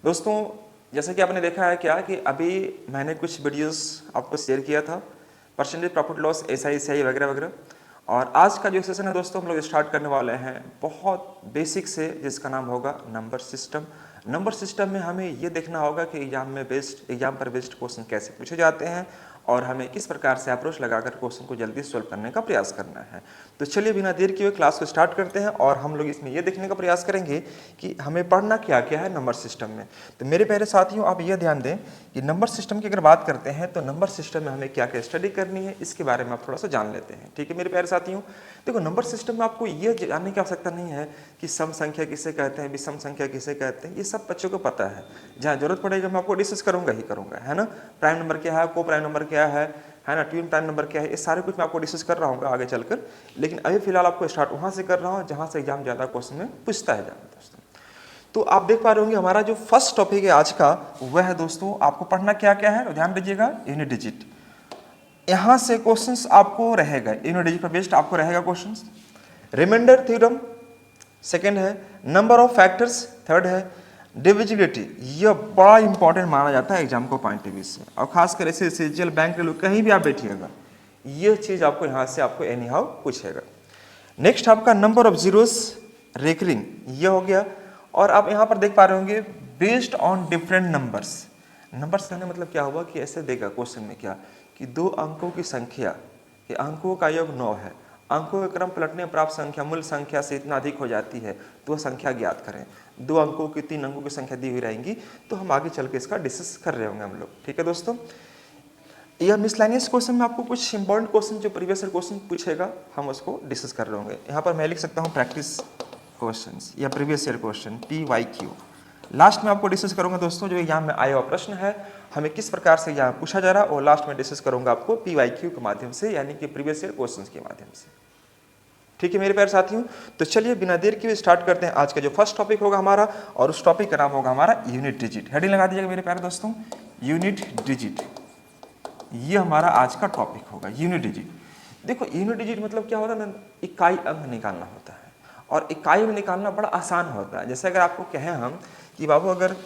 दोस्तों जैसे कि आपने देखा है क्या कि अभी मैंने कुछ वीडियोस आपको शेयर किया था परसेंटेज प्रॉफिट लॉस SI वगैरह वगैरह, और आज का जो सेशन है दोस्तों हम लोग स्टार्ट करने वाले हैं बहुत बेसिक से, जिसका नाम होगा नंबर सिस्टम। नंबर सिस्टम में हमें ये देखना होगा कि एग्जाम पर बेस्ड क्वेश्चन कैसे पूछे जाते हैं और हमें किस प्रकार से अप्रोच लगाकर क्वेश्चन को जल्दी सॉल्व करने का प्रयास करना है। तो चलिए बिना देर किए क्लास को स्टार्ट करते हैं और हम लोग इसमें यह देखने का प्रयास करेंगे कि हमें पढ़ना क्या क्या है नंबर सिस्टम में। तो मेरे प्यारे साथियों आप यह ध्यान दें कि नंबर सिस्टम की अगर बात करते हैं तो नंबर सिस्टम में हमें क्या क्या स्टडी करनी है इसके बारे में आप थोड़ा सा जान लेते हैं। ठीक है मेरे प्यारे साथियों, देखो नंबर सिस्टम में आपको यह जानने की आवश्यकता नहीं है कि सम संख्या किसे कहते हैं, विषम संख्या किसे कहते हैं, ये सब बच्चों को पता है। जहाँ जरूरत पड़ेगा मैं आपको डिस्कस करूंगा ही करूंगा, है ना। प्राइम नंबर क्या है, को प्राइम नंबर क्या है ना, ट्विन प्राइम नंबर क्या है, ये सारे कुछ मैं आपको डिस्कस कर रहा हूँ आगे चलकर। लेकिन अभी फिलहाल आपको स्टार्ट वहाँ से कर रहा हूँ जहाँ से एग्जाम ज़्यादा क्वेश्चन में पूछता है दोस्तों। तो आप देख पा रहे होंगे हमारा जो फर्स्ट टॉपिक है आज का वह है दोस्तों, आपको पढ़ना क्या क्या है, ध्यान दीजिएगा यूनिट डिजिट। यहाँ से क्वेश्चंस आपको रहेगा, यूनिट डिजिट पर बेस्ड आपको रहेगा क्वेश्चंस। रिमाइंडर थ्योरम सेकंड है, नंबर ऑफ फैक्टर्स थर्ड है, डिविजिबिलिटी यह बड़ा इंपॉर्टेंट माना जाता है एग्जाम को पॉइंट ऑफ व्यू से, और खासकर ऐसे सीजीएल बैंक रेलवे कहीं भी आप बैठिएगा यह चीज आपको यहाँ से आपको एनी हाउ पूछेगा। नेक्स्ट आपका नंबर ऑफ जीरोस रेकरिंग यह हो गया, और आप यहाँ पर देख पा रहे होंगे based on different numbers. Numbers कहने मतलब क्या हुआ कि ऐसे देगा क्वेश्चन में क्या कि दो अंकों की संख्या के अंकों का योग 9 है, अंकों के क्रम पलटने प्राप्त संख्या मूल संख्या से इतना अधिक हो जाती है तो वह संख्या ज्ञात करें। दो अंकों की 3 अंकों की संख्या दी हुई रहेंगी, तो हम आगे चल के इसका डिस्कस कर रहे होंगे हम लोग। ठीक है दोस्तों, यह मिसलेनियस क्वेश्चन में आपको कुछ इंपॉर्टेंट क्वेश्चन जो प्रीवियस ईयर क्वेश्चन पूछेगा हम उसको डिस्कस कर रहे होंगे। यहाँ पर मैं लिख सकता हूँ प्रैक्टिस क्वेश्चन या previous year question PYQ। Last में आपको डिस्कस करूंगा दोस्तों जो एग्जाम में आया हुआ प्रश्न है हमें किस प्रकार से यहाँ पूछा जा रहा है, और लास्ट में डिस्कस करूंगा आपको PYQ के माध्यम से, यानी कि प्रीवियस ईयर क्वेश्चंस के माध्यम से। ठीक है मेरे प्यारे साथियों, तो चलिए बिना देर के स्टार्ट करते हैं आज का जो फर्स्ट टॉपिक होगा हमारा, और उस टॉपिक का नाम होगा हमारा यूनिट डिजिट। हेडिंग लगा दीजिएगा मेरे प्यारे दोस्तों, यूनिट डिजिट। ये हमारा आज का टॉपिक होगा यूनिट डिजिट। देखो यूनिट डिजिट मतलब क्या होता है ना, इकाई अंक निकालना होता है, और इकाई में निकालना बड़ा आसान होता है। जैसे अगर आपको कहें हम कि बाबू अगर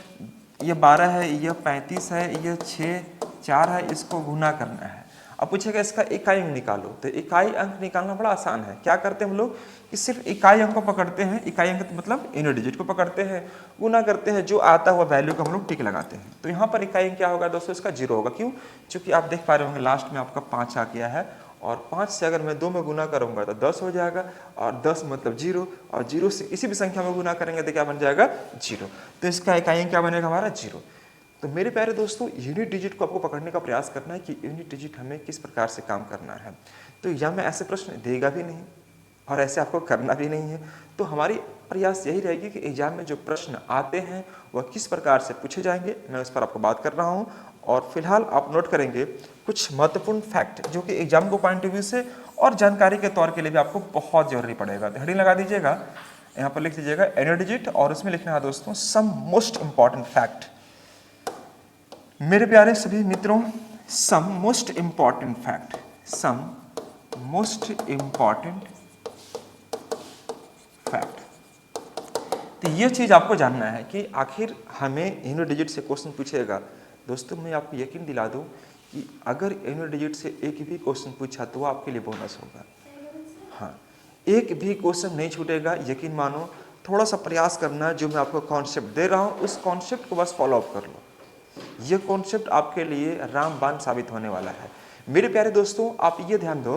ये 12 है, ये 35 है, ये 6 4 है, इसको गुना करना है, अब पूछेगा इसका इकाई अंक निकालो, तो इकाई अंक निकालना बड़ा आसान है। क्या करते हैं हम लोग कि सिर्फ इकाई अंक को पकड़ते हैं, इकाई अंक मतलब यूनिट डिजिट को पकड़ते हैं, गुना करते हैं, जो आता हुआ वैल्यू को हम लोग टिक लगाते हैं। तो यहाँ पर इकाई अंक क्या होगा दोस्तों, इसका 0 होगा। क्यों? क्योंकि आप देख पा रहे होंगे लास्ट में आपका 5 आ गया है, और 5 से अगर मैं 2 में गुना करूंगा तो 10 हो जाएगा, और 10 मतलब 0, और 0 से किसी भी संख्या में गुना करेंगे तो क्या बन जाएगा 0। तो इसका इकाई अंक क्या बनेगा हमारा 0। तो मेरे प्यारे दोस्तों यूनिट डिजिट को आपको पकड़ने का प्रयास करना है कि यूनिट डिजिट हमें किस प्रकार से काम करना है। तो एग्जाम में ऐसे प्रश्न देगा भी नहीं और ऐसे आपको करना भी नहीं है। तो हमारी प्रयास यही रहेगी कि एग्जाम में जो प्रश्न आते हैं वह किस प्रकार से पूछे जाएंगे, मैं उस पर आपको बात कर रहा हूँ। और फिलहाल आप नोट करेंगे कुछ महत्वपूर्ण फैक्ट जो कि एग्जाम को पॉइंट ऑफ व्यू से और जानकारी के तौर के लिए भी आपको बहुत जरूरी पड़ेगा। तो हेडिंग लगा दीजिएगा, यहाँ पर लिख दीजिएगा यूनिट डिजिट, और उसमें लिखना है दोस्तों सम मोस्ट इंपॉर्टेंट फैक्ट। मेरे प्यारे सभी मित्रों, some most important fact, some most important fact. तो ये चीज आपको जानना है कि आखिर हमें यूनिट डिजिट से क्वेश्चन पूछेगा। दोस्तों मैं आपको यकीन दिला दूं कि अगर यूनिट डिजिट से एक भी क्वेश्चन पूछा तो आपके लिए बोनस होगा। हाँ, एक भी क्वेश्चन नहीं छूटेगा, यकीन मानो। थोड़ा सा प्रयास करना, जो मैं आपको कॉन्सेप्ट दे रहा हूँ उस कॉन्सेप्ट को बस फॉलो अप कर लो। ये कॉन्सेप्ट आपके लिए रामबाण साबित होने वाला है। मेरे प्यारे दोस्तों आप ये ध्यान दो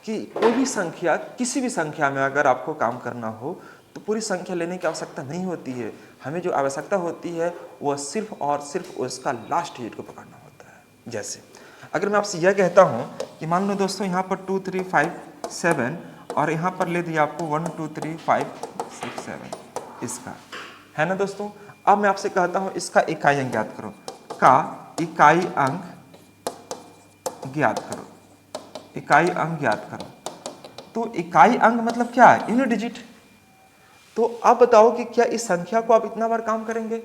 कि कोई भी संख्या, किसी भी संख्या में अगर आपको काम करना हो तो पूरी संख्या लेने की आवश्यकता नहीं होती है। हमें जो आवश्यकता होती है वह सिर्फ और सिर्फ उसका लास्ट डिजिट को पकड़ना होता है। जैसे अगर मैं आपसे यह कहता हूँ कि मान लो दोस्तों यहाँ पर 2 3 5 7 और यहाँ पर ले दिया आपको 1 2 3 5 6 7, इसका है ना दोस्तों। अब मैं आपसे कहता हूँ इसका इकाई अंक ज्ञात करो, का इकाई अंक ज्ञात करो, इकाई अंक ज्ञात करो। तो इकाई अंक मतलब क्या है, यूनिट डिजिट। तो अब बताओ कि क्या इस संख्या को आप इतना बार काम करेंगे?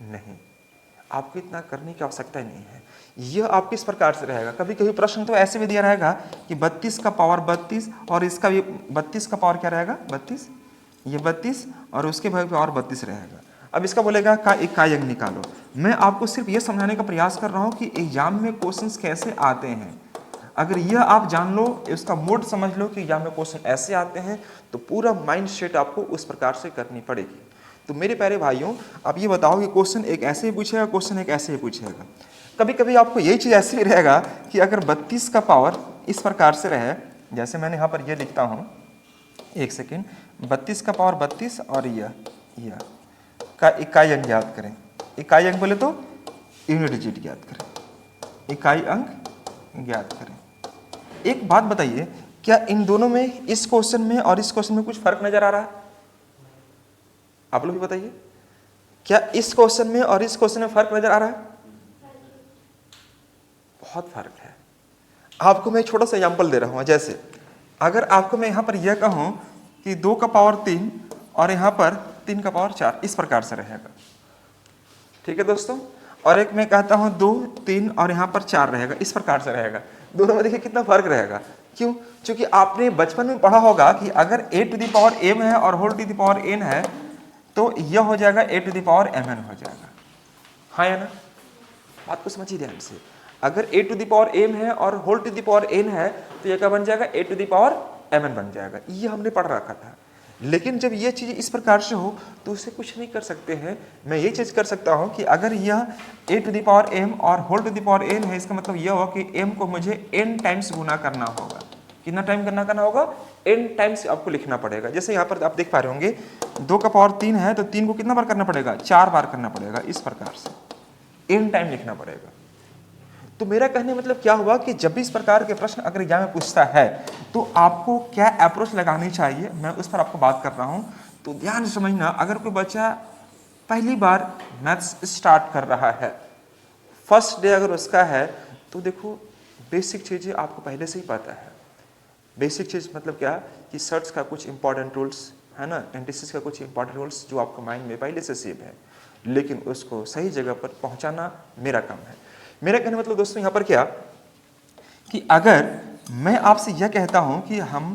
नहीं, आपको इतना करने की आवश्यकता ही नहीं है। यह आप किस प्रकार से रहेगा, कभी कभी प्रश्न तो ऐसे भी दिया रहेगा कि 32 का पावर 32 और इसका भी 32 का पावर क्या रहेगा 32, ये 32 और उसके भाग पे और 32 रहेगा। अब इसका बोलेगा का इकाई अंक निकालो। मैं आपको सिर्फ ये समझाने का प्रयास कर रहा हूँ कि एग्जाम में क्वेश्चंस कैसे आते हैं। अगर यह आप जान लो, इसका मोड समझ लो कि एग्जाम में क्वेश्चन ऐसे आते हैं, तो पूरा माइंड सेट आपको उस प्रकार से करनी पड़ेगी। तो मेरे प्यारे भाइयों, आप ये बताओ कि क्वेश्चन एक ऐसे ही पूछेगा, क्वेश्चन एक ऐसे ही पूछेगा। कभी कभी आपको यही चीज़ ऐसे ही रहेगा कि अगर 32 का पावर इस प्रकार से रहे, जैसे मैंने यहाँ पर ये लिखता हूँ, एक सेकेंड, 32 का पावर 32 और यह का इकाई अंक ज्ञात करें। इकाई अंक बोले तो यूनिट डिजिट ज्ञात करें, इकाई अंक ज्ञात करें। एक बात बताइए, क्या इन दोनों में, इस क्वेश्चन में और इस क्वेश्चन में कुछ फर्क नजर आ रहा है? आप लोग भी बताइए, क्या इस क्वेश्चन में और इस क्वेश्चन में फर्क नजर आ रहा है? बहुत फर्क है। आपको मैं छोटा सा एग्जांपल दे रहा हूं। जैसे अगर आपको मैं यहां पर यह कहूं कि 2 का पावर 3 और यहां पर 3 का पावर 4, इस प्रकार से रहेगा, ठीक है दोस्तों। और एक मैं कहता हूं 2, 3 और यहां पर 4 रहेगा, इस प्रकार से रहेगा। दोनों में देखिए कितना फर्क रहेगा। क्यों? क्योंकि आपने बचपन में पढ़ा होगा कि अगर a to the power m है और whole to the power n है, तो यह हो जाएगा a to the power mn हो जाएगा। हाँ या ना? बात को समझिए ध्यान से। अगर a to the power m है और whole to the power n है, तो यह क्या बन जाएगा? a to the power mn बन जाएगा। ये हमने पढ़ रखा था। लेकिन जब ये चीज़ इस प्रकार से हो तो उसे कुछ नहीं कर सकते हैं। मैं ये चीज़ कर सकता हूँ कि अगर यह a to the power m और whole to the power n है, इसका मतलब यह होगा कि m को मुझे n टाइम्स गुना करना होगा। कितना टाइम करना होगा? n टाइम्स आपको लिखना पड़ेगा। जैसे यहाँ पर आप देख पा रहे होंगे 2 का पावर 3 है, तो 3 को कितना बार करना पड़ेगा? 4 बार करना पड़ेगा। इस प्रकार से n टाइम लिखना पड़ेगा। तो मेरा कहने मतलब क्या हुआ कि जब भी इस प्रकार के प्रश्न अगर एग्जाम में पूछता है, तो आपको क्या अप्रोच लगानी चाहिए, मैं उस पर आपको बात कर रहा हूं। तो ध्यान से समझना, अगर कोई बच्चा पहली बार मैथ्स स्टार्ट कर रहा है, फर्स्ट डे अगर उसका है, तो देखो बेसिक चीज़ें आपको पहले से ही पता है। बेसिक चीज़ मतलब क्या कि सर्च का कुछ इंपॉर्टेंट रूल्स है ना, एंटीसिस का कुछ इंपॉर्टेंट रूल्स जो आपको माइंड में पहले से सेव है, लेकिन उसको सही जगह पर पहुंचाना मेरा काम है। मेरा कहने मतलब दोस्तों यहाँ पर क्या कि अगर मैं आपसे यह कहता हूं कि हम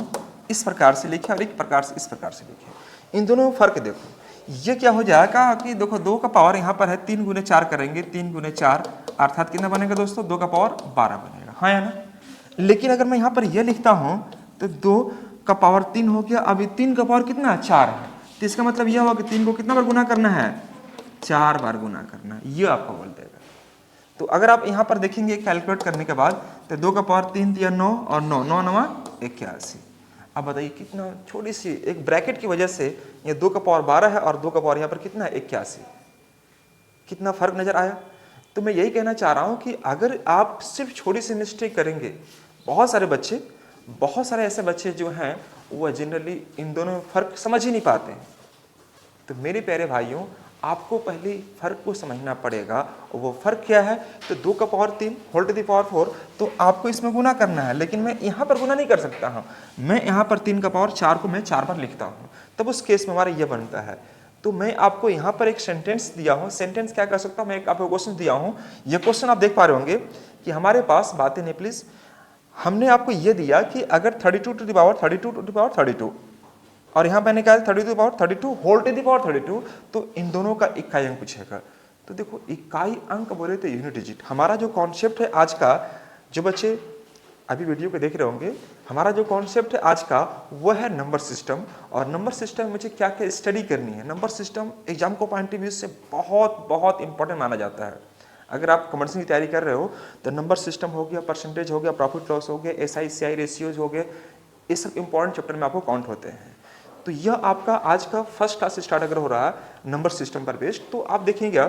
इस प्रकार से लिखें और एक प्रकार से इस प्रकार से लिखें, इन दोनों में फर्क देखो। ये क्या हो जाएगा कि देखो 2 का पावर यहाँ पर है, 3 गुने 4 करेंगे, 3 गुने 4 अर्थात कितना बनेगा दोस्तों? 2 का पावर 12 बनेगा। हाँ या ना? लेकिन अगर मैं यहाँ पर यह लिखता हूँ तो 2 का पावर 3 हो गया, अभी 3 का पावर कितना? 4 है। तो इसका मतलब यह होगा कि 3 को कितना बार गुना करना है? 4 बार गुना करना है। ये आपको बोल देगा। तो अगर आप यहाँ पर देखेंगे कैलकुलेट करने के बाद, तो 2 का पावर 3 दिया 9 और 9 9 9 81। अब बताइए कितना छोटी सी एक ब्रैकेट की वजह से ये 2 का पावर 12 है और 2 का पावर यहाँ पर कितना है? 81। कितना फर्क नजर आया? तो मैं यही कहना चाह रहा हूँ कि अगर आप सिर्फ छोटी सी मिस्टेक करेंगे, बहुत सारे ऐसे बच्चे जो हैं वो जनरली इन दोनों में फर्क समझ ही नहीं पाते हैं। तो मेरे प्यारे भाइयों, आपको पहले फर्क को समझना पड़ेगा। वो फर्क क्या है? तो 2 का power 3 whole to the power 4, तो आपको इसमें गुना करना है, लेकिन मैं यहाँ पर गुना नहीं कर सकता हूँ। मैं यहाँ पर 3 का पावर 4 को मैं 4 बार लिखता हूँ, तब उस केस में हमारा ये बनता है। तो मैं आपको यहाँ पर एक सेंटेंस दिया हूँ। सेंटेंस क्या कर सकता हूँ? मैं एक आपको क्वेश्चन दिया हूँ। ये क्वेश्चन आप देख पा रहे होंगे कि हमारे पास, बातें नहीं प्लीज, हमने आपको ये दिया कि अगर 32 to the power 32 to the power 32 और यहाँ मैंने कहा 32 to the power 32 whole to the power 32, तो इन दोनों का इकाई अंक पूछेगा। तो देखो इकाई अंक बोले तो यूनिट डिजिट। हमारा जो कॉन्सेप्ट है आज का, जो बच्चे अभी वीडियो को देख रहे होंगे, हमारा जो कॉन्सेप्ट है आज का वो है नंबर सिस्टम। और नंबर सिस्टम में मुझे क्या क्या स्टडी करनी है। नंबर सिस्टम एग्जाम को पॉइंट ऑफ व्यू से बहुत बहुत इंपॉर्टेंट माना जाता है। अगर आप कमर्शियल की तैयारी कर रहे हो तो नंबर सिस्टम हो गया, परसेंटेज हो गया, प्रॉफिट लॉस हो गया, SI/CI रेशियोज हो गए, ये सब इंपॉर्टेंट चैप्टर में आपको काउंट होते हैं। तो यह आपका आज का फर्स्ट क्लास स्टार्ट अगर हो रहा है नंबर सिस्टम पर बेस्ड, तो आप देखेंगे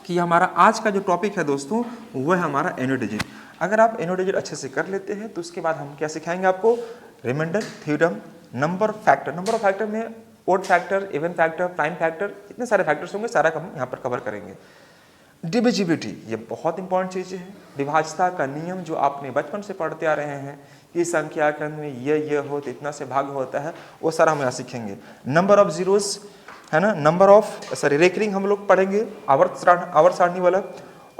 कि हमारा आज का जो टॉपिक है दोस्तों वो है हमारा एनो डिजिट। अगर आप एनो डिजिट अच्छे से कर लेते हैं तो उसके बाद हम क्या सिखाएंगे आपको? Reminder, theorem, number factor. Number of factor में odd factor, even factor, prime factor, इतने सारे फैक्टर्स होंगे, सारा हम यहाँ पर कवर करेंगे। डिविजिबिलिटी, ये बहुत इंपॉर्टेंट चीज़ है। विभाज्यता का नियम जो आपने बचपन से पढ़ते आ रहे हैं कि संख्याकन में ये हो तो इतना से भाग होता है, वो सारा हम यहाँ सीखेंगे। नंबर ऑफ जीरोस है ना, नंबर ऑफ रेकरिंग हम लोग पढ़ेंगे, आवर्त सारणी वाला।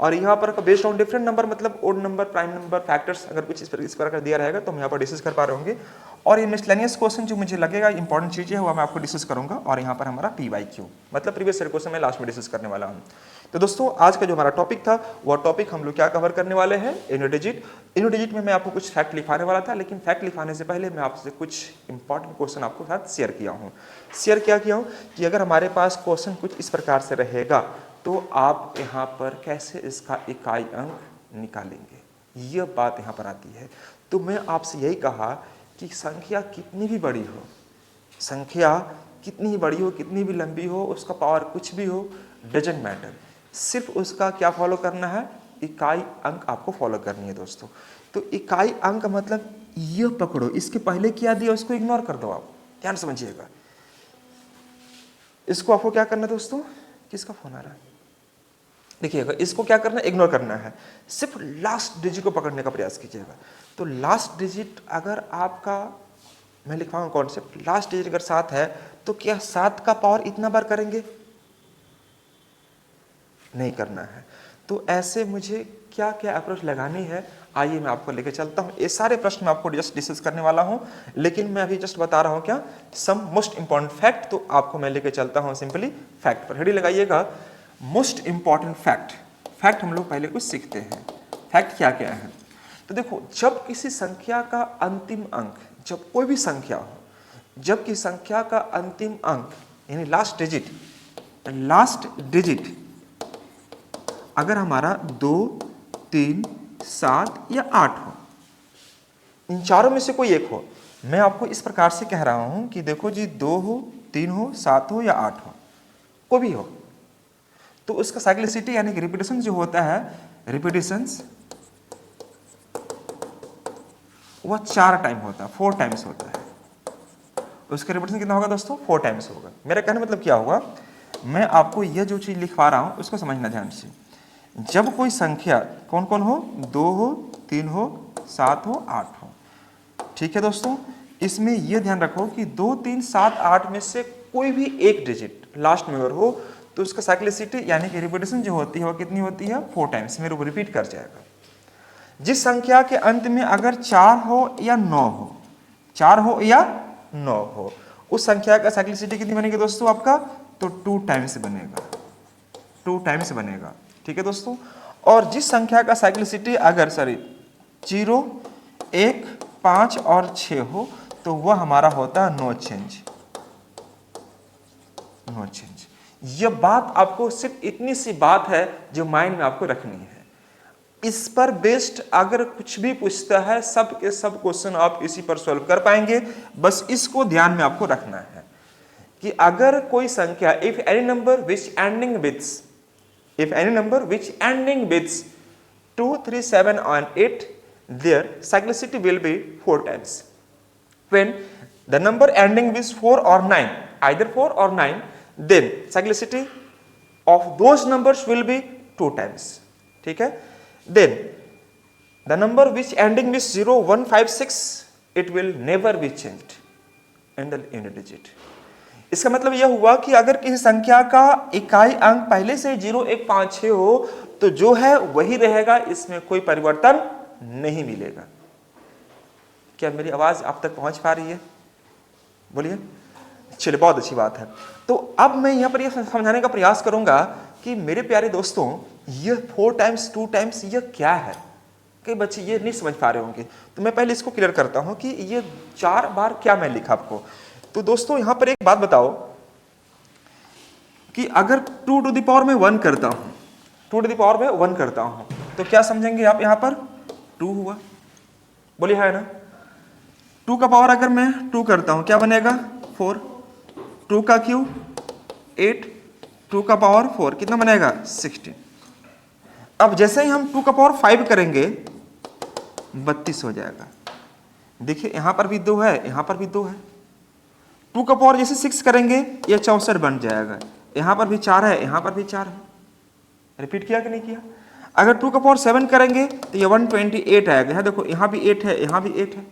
और यहाँ पर बेस्ड ऑन डिफरेंट नंबर मतलब odd number, prime number, factors अगर कुछ इस प्रकार का दिया रहेगा तो हम यहाँ पर डिस्कस कर पा रहे होंगे। और ये मिसलेनियस क्वेश्चन जो मुझे लगेगा इंपॉर्टेंट चीज़ें है वो मैं आपको डिस्कस करूँगा। और यहाँ पर हमारा PYQ मतलब प्रीवियस ईयर क्वेश्चन मैं लास्ट में डिस्कस करने वाला हूँ। तो दोस्तों आज का जो हमारा टॉपिक था वह टॉपिक हम लोग क्या कवर करने वाले हैं, यूनिट डिजिट। यूनिट डिजिट में मैं आपको कुछ फैक्ट लिखाने वाला था, लेकिन फैक्ट लिखाने से पहले मैं आपसे कुछ इंपॉर्टेंट क्वेश्चन आपको साथ शेयर किया हूँ। क्या किया हूँ कि अगर हमारे पास क्वेश्चन कुछ इस प्रकार से रहेगा तो आप यहाँ पर कैसे इसका इकाई अंक निकालेंगे, यह बात यहाँ पर आती है। तो मैं आपसे यही कहा कि संख्या कितनी भी बड़ी हो, संख्या कितनी ही बड़ी हो, कितनी भी लंबी हो, उसका पावर कुछ भी हो, डजेंट मैटर, सिर्फ उसका क्या फॉलो करना है, इकाई अंक आपको फॉलो करनी है दोस्तों। तो इकाई अंक मतलब यह पकड़ो, इसके पहले क्या दिया उसको इग्नोर कर दो। आप ध्यान समझिएगा, इसको आपको क्या करना है दोस्तों, किसका फोन आ रहा है, देखिएगा, इसको क्या करना है, इग्नोर करना है, सिर्फ लास्ट डिजिट को पकड़ने का प्रयास कीजिएगा। तो लास्ट डिजिट अगर आपका, मैं लिखवाऊंगा कॉन्सेप्ट, लास्ट डिजिट अगर 7 है तो क्या 7 का पावर इतना बार करेंगे, नहीं करना है। तो ऐसे मुझे क्या क्या अप्रोच लगानी है, आइए मैं आपको लेके चलता हूँ। ये सारे प्रश्न मैं आपको जस्ट डिस्कस करने वाला हूँ, लेकिन मैं अभी जस्ट बता रहा हूँ क्या, सम मोस्ट इंपॉर्टेंट फैक्ट। तो आपको मैं लेके चलता हूँ सिंपली फैक्ट पर। हेडिंग लगाइएगा मोस्ट इंपॉर्टेंट फैक्ट। फैक्ट हम लोग पहले कुछ सीखते हैं, फैक्ट क्या क्या है। तो देखो, जब किसी संख्या का अंतिम अंक, जब कोई भी संख्या हो, जब की संख्या का अंतिम अंक यानी लास्ट डिजिट अगर हमारा 2, 3, 7 या 8 हो, इन चारों में से कोई एक हो, मैं आपको इस प्रकार से कह रहा हूं कि देखो जी 2 हो, 3 हो, 7 हो या 8 हो, कोई भी हो, तो उसका साइक्लिसिटी यानी कि रिपीटेशन जो होता है, रिपीटेशंस वह 4 टाइम होता है, 4 टाइम्स होता है। उसका रिपीटेशन कितना होगा दोस्तों, 4 टाइम्स होगा। मेरा कहने मतलब क्या होगा, मैं आपको यह जो चीज लिखवा रहा हूं उसको समझना ध्यान से। जब कोई संख्या कौन कौन हो, 2 हो, 3 हो, 7 हो, 8 हो, ठीक है दोस्तों, इसमें यह ध्यान रखो कि 2, 3, 7, 8 में से कोई भी एक डिजिट लास्ट में अगर हो तो उसका साइक्लिसिटी यानी कि रिपीटेशन जो होती है वो कितनी होती है, 4 टाइम्स, मेरे को रिपीट कर जाएगा। जिस संख्या के अंत में अगर 4 हो या 9 हो, 4 हो या 9 हो, उस संख्या का साइक्लिसिटी कितनी बनेगी दोस्तों आपका, तो 2 टाइम्स बनेगा, 2 टाइम्स बनेगा, ठीक है दोस्तों। और जिस संख्या का साइक्लिसिटी अगर 0, 1, 5 और 6 हो तो वह हमारा होता है नो चेंज, नो चेंज। यह बात आपको सिर्फ इतनी सी बात है जो माइंड में आपको रखनी है। इस पर बेस्ड अगर कुछ भी पूछता है, सब के सब क्वेश्चन आप इसी पर सॉल्व कर पाएंगे। बस इसको ध्यान में आपको रखना है कि अगर कोई संख्या, if any number which ending with 2, 3, 7 and 8, their cyclicity will be 4 times. When the number ending with 4 or 9, either 4 or 9, then cyclicity of those numbers will be 2 times. ठीक है। Then the number which ending with 0, 1, 5, 6, it will never be changed in the unit digit. इसका मतलब यह हुआ कि अगर किसी संख्या का इकाई अंक पहले से 0, 1, 5, 6 हो तो जो है वही रहेगा, इसमें कोई परिवर्तन नहीं मिलेगा। क्या मेरी आवाज आप तक पहुंच पा रही है, बोलिए। चलिए, बहुत अच्छी बात है। तो अब मैं यहाँ पर यह समझाने का प्रयास करूंगा कि मेरे प्यारे दोस्तों, यह 4 टाइम्स 2 टाइम्स यह क्या है। कई बच्चे ये नहीं समझ पा रहे होंगे, तो मैं पहले इसको क्लियर करता हूं कि ये 4 बार क्या मैं लिखा आपको। तो दोस्तों यहाँ पर एक बात बताओ कि अगर 2 to the power में 1 करता हूं, 2 to the power में 1 करता हूं, तो क्या समझेंगे आप, यहाँ पर 2 हुआ, बोलिए है ना। 2 का पावर अगर मैं 2 करता हूं क्या बनेगा, 4, 2 का क्यूब 8, 2 का पावर 4 कितना बनेगा, 16। अब जैसे ही हम 2 का पावर 5 करेंगे 32 हो जाएगा। देखिए यहाँ पर भी 2 है, यहाँ पर भी 2 है। 2 का पावर जैसे 6 करेंगे ये 64 बन जाएगा। यहाँ पर भी 4 है, यहाँ पर भी 4 है। रिपीट किया कि नहीं किया। अगर 2 का पावर 7 करेंगे तो ये 128 आएगा। यहाँ देखो, यहाँ भी 8 है, यहाँ भी 8 है।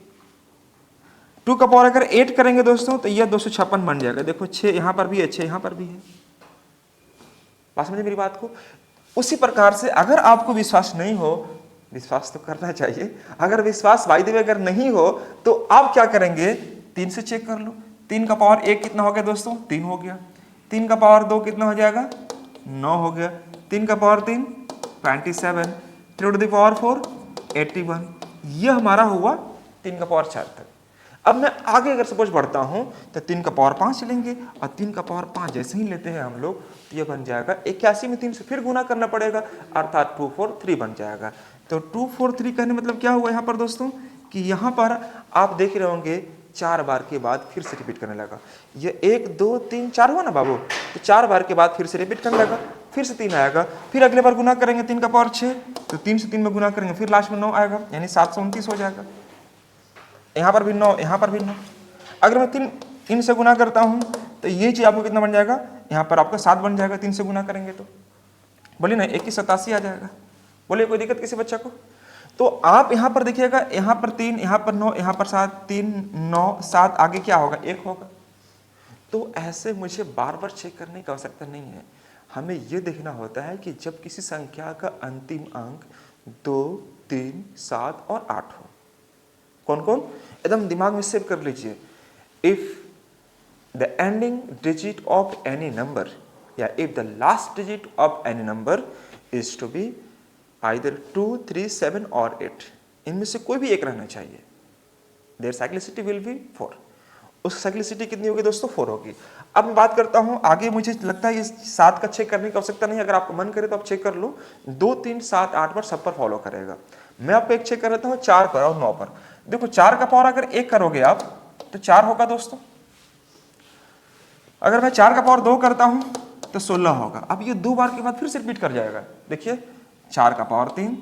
2 का पावर अगर 8 करेंगे दोस्तों तो यह 256 बन जाएगा। देखो 6 यहाँ पर भी है, 6 यहाँ पर भी है। बात समझे मेरी बात को। उसी प्रकार से अगर आपको विश्वास नहीं हो, विश्वास तो करना चाहिए, अगर विश्वास बाय द वे अगर नहीं हो तो आप क्या करेंगे, 3 से चेक कर लो। 3 का पावर 1 कितना हो गया दोस्तों, 3 हो गया। 3 का पावर 2 कितना हो जाएगा, 9 हो गया। 3 का पावर 3 27, 3 टू द पावर 4 81। ये हमारा हुआ 3 का पावर 4 तक। अब मैं आगे अगर सपोज बढ़ता हूं तो 3 का पावर 5 लेंगे और 3 का पावर 5 जैसे ही लेते हैं हम लोग तो ये बन जाएगा 81 में 3 से फिर गुना करना पड़ेगा, अर्थात 243 बन जाएगा। तो 243 कहने मतलब क्या हुआ यहाँ पर दोस्तों कि यहाँ पर आप देख रहे होंगे 4 बार के बाद फिर से रिपीट करने लगा। ये 1 2 3 4 हुआ ना बाबू, तो 4 बार के बाद फिर से रिपीट करने लगा, फिर से 3 आएगा, फिर अगले बार गुना करेंगे 3 का पावर 6 तो 3 से 3 में गुना करेंगे, फिर लास्ट में 9 आएगा, यानी 729 हो जाएगा। यहाँ पर भी 9, यहाँ पर भी 9। अगर मैं 3 से गुना करता हूँ तो ये चीज आपको कितना बन जाएगा, यहाँ पर आपका 7 बन जाएगा 3 से गुना करेंगे तो। बोलिए ना 2187 आ जाएगा। बोलिए कोई दिक्कत किसी बच्चा को? तो आप यहाँ पर देखिएगा, यहाँ पर 3, यहाँ पर 9, यहाँ पर 7, 3 9 7, आगे क्या होगा, 1 होगा। तो ऐसे मुझे बार बार चेक करने की आवश्यकता नहीं है। हमें यह देखना होता है कि जब किसी संख्या का अंतिम अंक 2 3 7 और 8 हो, कौन कौन, एकदम दिमाग में सेव कर लीजिए। If the ending digit of any number या if the last digit of any number is to be either 2 3 7 और 8, इनमें से कोई भी एक रहना चाहिए, देयर साइक्लिसिटी विल बी 4। उस साइक्लिसिटी कितनी होगी दोस्तों, 4 होगी। अब मैं बात करता हूं आगे, मुझे लगता है ये 7 का चेक करने की आवश्यकता नहीं, अगर आपको मन करे तो आप चेक कर लो। 2 3 7 8 पर सब पर फॉलो करेगा। मैं आपको एक चेक कर लेता हूं 4 पर और 9 पर। देखो 4 का पावर अगर 1 करोगे आप तो 4 होगा दोस्तों। अगर मैं 4 का पावर 2 करता हूं तो 16 होगा। अब ये 2 बार के बाद फिर से रिपीट कर जाएगा। देखिए 4 का पावर 3,